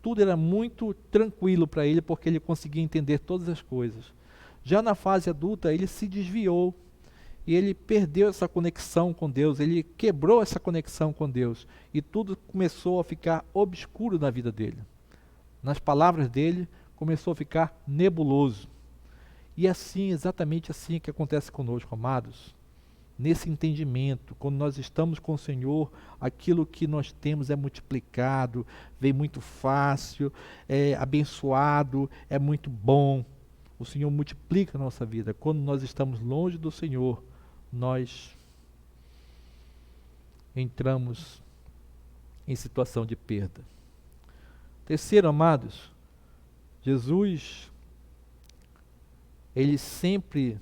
Tudo era muito tranquilo para ele porque ele conseguia entender todas as coisas. Já na fase adulta ele se desviou e ele perdeu essa conexão com Deus, ele quebrou essa conexão com Deus e tudo começou a ficar obscuro na vida dele. Nas palavras dele, começou a ficar nebuloso. E assim, exatamente assim que acontece conosco, amados. Nesse entendimento, quando nós estamos com o Senhor, aquilo que nós temos é multiplicado, vem muito fácil, é abençoado, é muito bom. O Senhor multiplica a nossa vida. Quando nós estamos longe do Senhor, nós entramos em situação de perda. Terceiro, amados, Jesus, Ele sempre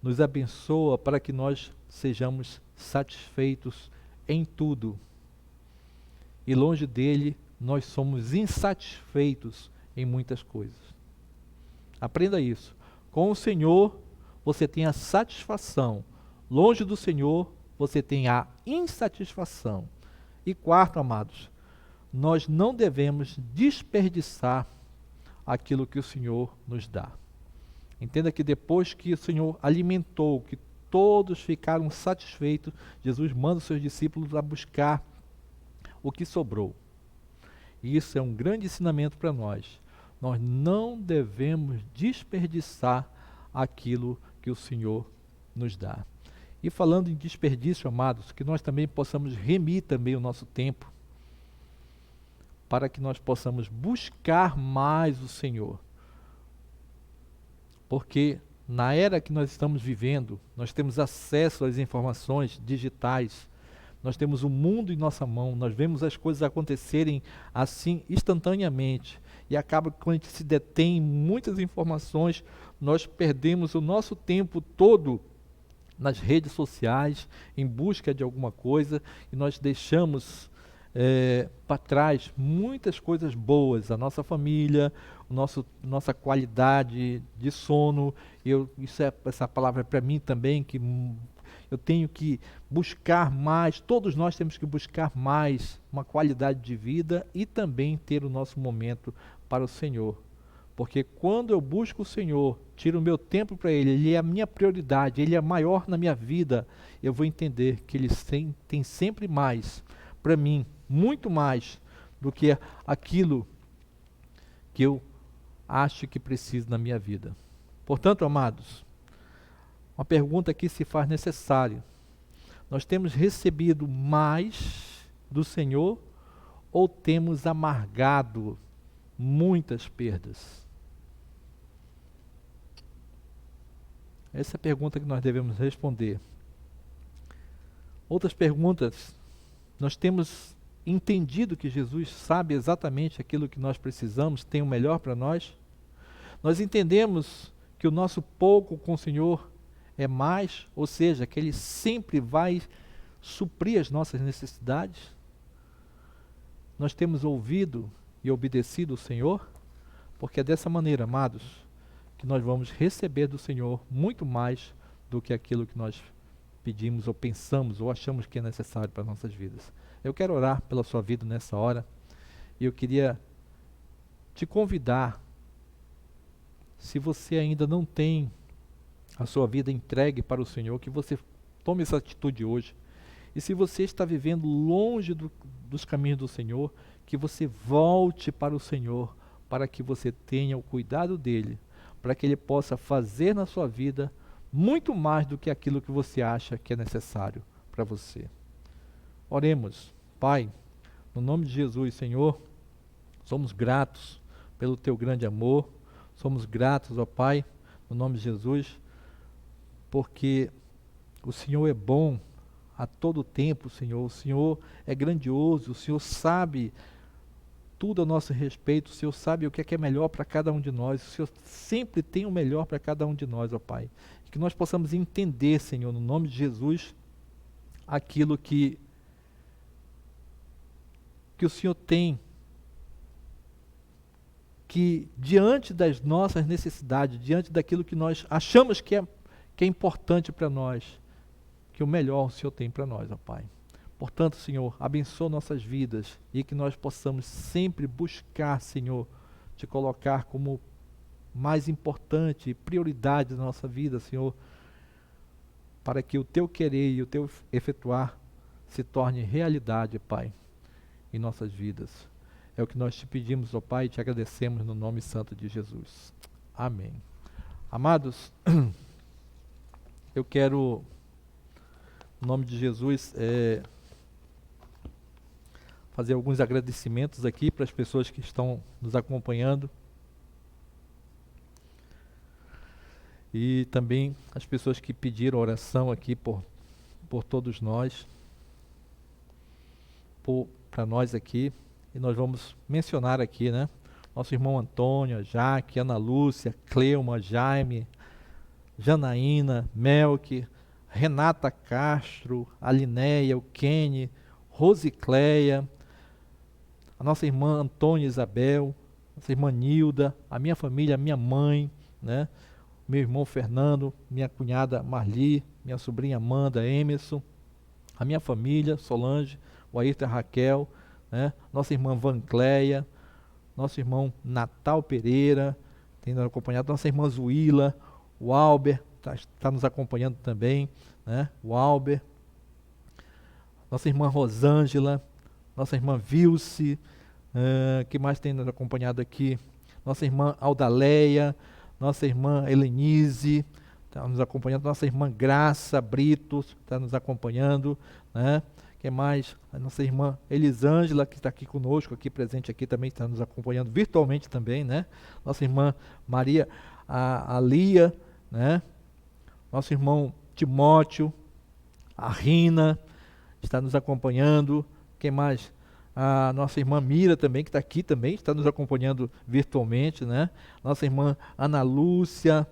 nos abençoa para que nós sejamos satisfeitos em tudo. E longe dele, nós somos insatisfeitos em muitas coisas. Aprenda isso. Com o Senhor, você tem a satisfação. Longe do Senhor, você tem a insatisfação. E quarto, amados, nós não devemos desperdiçar aquilo que o Senhor nos dá. Entenda que depois que o Senhor alimentou, que todos ficaram satisfeitos, Jesus manda os seus discípulos a buscar o que sobrou. E isso é um grande ensinamento para nós. Nós não devemos desperdiçar aquilo que o Senhor nos dá. E falando em desperdício, amados, que nós também possamos remir também o nosso tempo, para que nós possamos buscar mais o Senhor. Porque na era que nós estamos vivendo, nós temos acesso às informações digitais, nós temos o mundo em nossa mão, nós vemos as coisas acontecerem assim instantaneamente, e acaba que quando a gente se detém em muitas informações, nós perdemos o nosso tempo todo nas redes sociais, em busca de alguma coisa, e nós deixamos para trás muitas coisas boas, a nossa família, nossa qualidade de sono. Essa palavra é para mim também, que eu tenho que buscar mais, todos nós temos que buscar mais uma qualidade de vida e também ter o nosso momento para o Senhor. Porque quando eu busco o Senhor, tiro o meu tempo para Ele é a minha prioridade, Ele é maior na minha vida, eu vou entender que Ele tem sempre mais para mim, muito mais do que aquilo que eu acho que preciso na minha vida. Portanto, amados, uma pergunta que se faz necessária: nós temos recebido mais do Senhor ou temos amargado muitas perdas? Essa é a pergunta que nós devemos responder. Outras perguntas: nós temos entendido que Jesus sabe exatamente aquilo que nós precisamos, tem o melhor para nós? Nós entendemos que o nosso pouco com o Senhor é mais, ou seja, que Ele sempre vai suprir as nossas necessidades? Nós temos ouvido e obedecido o Senhor? Porque é dessa maneira, amados, que nós vamos receber do Senhor muito mais do que aquilo que nós pedimos ou pensamos ou achamos que é necessário para as nossas vidas. Eu quero orar pela sua vida nessa hora e eu queria te convidar, se você ainda não tem a sua vida entregue para o Senhor, que você tome essa atitude hoje. E se você está vivendo longe dos caminhos do Senhor, que você volte para o Senhor, para que você tenha o cuidado dEle, para que Ele possa fazer na sua vida muito mais do que aquilo que você acha que é necessário para você. Oremos. Pai, no nome de Jesus, Senhor, somos gratos pelo Teu grande amor, somos gratos, ó Pai, no nome de Jesus, porque o Senhor é bom a todo tempo, Senhor. O Senhor é grandioso, o Senhor sabe tudo a nosso respeito, o Senhor sabe o que é melhor para cada um de nós, o Senhor sempre tem o melhor para cada um de nós, ó Pai. Que nós possamos entender, Senhor, no nome de Jesus, aquilo que o Senhor tem, que diante das nossas necessidades, diante daquilo que nós achamos que é importante para nós, que o melhor o Senhor tem para nós, ó Pai. Portanto, Senhor, abençoa nossas vidas e que nós possamos sempre buscar, Senhor, te colocar como mais importante e prioridade da nossa vida, Senhor, para que o teu querer e o teu efetuar se torne realidade, Pai, em nossas vidas. É o que nós te pedimos, ó Pai, e te agradecemos no nome santo de Jesus. Amém. Amados, eu quero, no nome de Jesus, fazer alguns agradecimentos aqui para as pessoas que estão nos acompanhando e também as pessoas que pediram oração aqui por todos nós, para nós aqui, e nós vamos mencionar aqui, né? Nosso irmão Antônio, a Jaque, Ana Lúcia, Cleuma, Jaime, Janaína, Melque, Renata Castro, a Linéia, o Kenny, Rosicléia, a nossa irmã Antônia Isabel, nossa irmã Nilda, a minha família, a minha mãe, né? Meu irmão Fernando, minha cunhada Marli, minha sobrinha Amanda, Emerson, a minha família, Solange, o Ayrton e a Raquel, né? Nossa irmã Vancleia, nosso irmão Natal Pereira, tem nos acompanhado, nossa irmã Zuíla, o Albert, está nos acompanhando também, né? O Albert, nossa irmã Rosângela, nossa irmã Vilce, que mais tem nos acompanhado aqui? Nossa irmã Aldaleia, nossa irmã Helenise, está nos acompanhando, nossa irmã Graça Brito, está nos acompanhando, né? Quem mais? A nossa irmã Elisângela, que está aqui conosco, aqui presente aqui também, está nos acompanhando virtualmente também, né? Nossa irmã Maria, a Lia, né? Nosso irmão Timóteo, a Rina, está nos acompanhando. Quem mais? A nossa irmã Mira também, que está aqui também, está nos acompanhando virtualmente, né? Nossa irmã Ana Lúcia,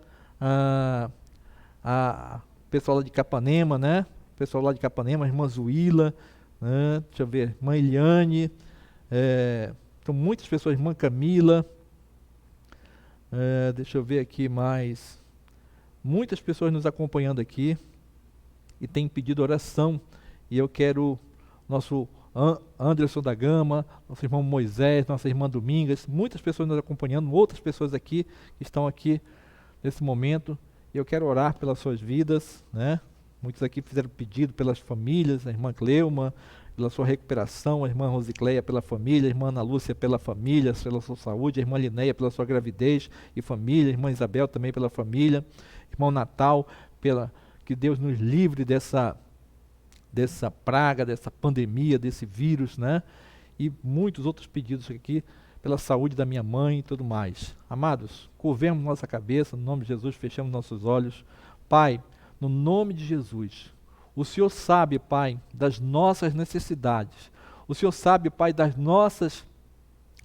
a pessoal lá de Capanema, né? Pessoal lá de Capanema, a irmã Zuíla, né? Deixa eu ver, irmã Eliane, são muitas pessoas, irmã Camila, deixa eu ver aqui mais, muitas pessoas nos acompanhando aqui e têm pedido oração, e eu quero, nosso Anderson da Gama, nosso irmão Moisés, nossa irmã Domingas, muitas pessoas nos acompanhando, outras pessoas aqui que estão aqui nesse momento, e eu quero orar pelas suas vidas, né? Muitos aqui fizeram pedido pelas famílias, a irmã Cleuma, pela sua recuperação, a irmã Rosicléia pela família, a irmã Ana Lúcia pela família, pela sua saúde, a irmã Linéia pela sua gravidez e família, a irmã Isabel também pela família, irmão Natal, que Deus nos livre dessa praga, dessa pandemia, desse vírus, né? E muitos outros pedidos aqui, pela saúde da minha mãe e tudo mais. Amados, curvemos nossa cabeça, no nome de Jesus, fechamos nossos olhos. Pai, no nome de Jesus, o Senhor sabe, Pai, das nossas necessidades. O Senhor sabe, Pai, das nossas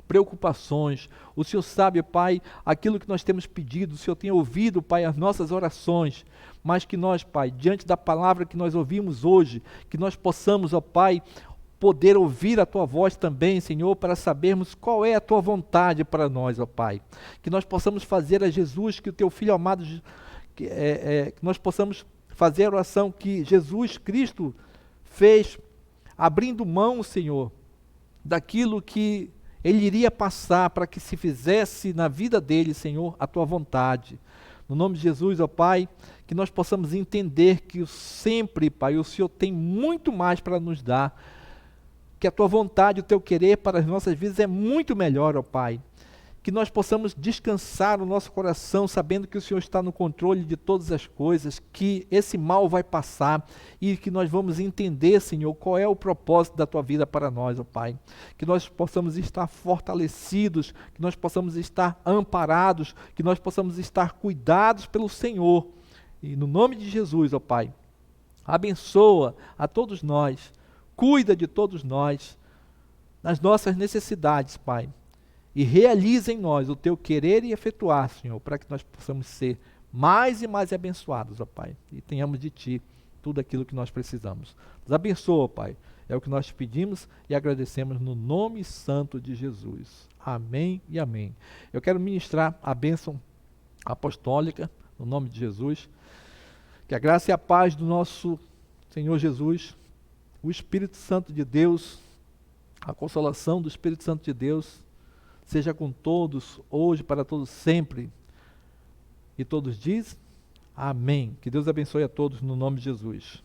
preocupações. O Senhor sabe, Pai, aquilo que nós temos pedido. O Senhor tem ouvido, Pai, as nossas orações. Mas que nós, Pai, diante da palavra que nós ouvimos hoje, que nós possamos, ó Pai, poder ouvir a Tua voz também, Senhor, para sabermos qual é a Tua vontade para nós, ó Pai. Que nós possamos fazer a Jesus, que o Teu Filho amado, que nós possamos fazer a oração que Jesus Cristo fez, abrindo mão, Senhor, daquilo que Ele iria passar para que se fizesse na vida dele, Senhor, a Tua vontade. No nome de Jesus, ó Pai, que nós possamos entender que sempre, Pai, o Senhor tem muito mais para nos dar, que a Tua vontade, o Teu querer para as nossas vidas é muito melhor, ó Pai. Que nós possamos descansar o nosso coração, sabendo que o Senhor está no controle de todas as coisas, que esse mal vai passar e que nós vamos entender, Senhor, qual é o propósito da Tua vida para nós, ó Pai. Que nós possamos estar fortalecidos, que nós possamos estar amparados, que nós possamos estar cuidados pelo Senhor. E no nome de Jesus, ó Pai, abençoa a todos nós, cuida de todos nós, nas nossas necessidades, Pai. E realiza em nós o teu querer e efetuar, Senhor, para que nós possamos ser mais e mais abençoados, ó Pai, e tenhamos de Ti tudo aquilo que nós precisamos. Nos abençoa, Pai. É o que nós te pedimos e agradecemos no nome santo de Jesus. Amém e amém. Eu quero ministrar a bênção apostólica no nome de Jesus. Que a graça e a paz do nosso Senhor Jesus, o Espírito Santo de Deus, a consolação do Espírito Santo de Deus, seja com todos, hoje, para todos sempre. E todos dizem, amém. Que Deus abençoe a todos no nome de Jesus.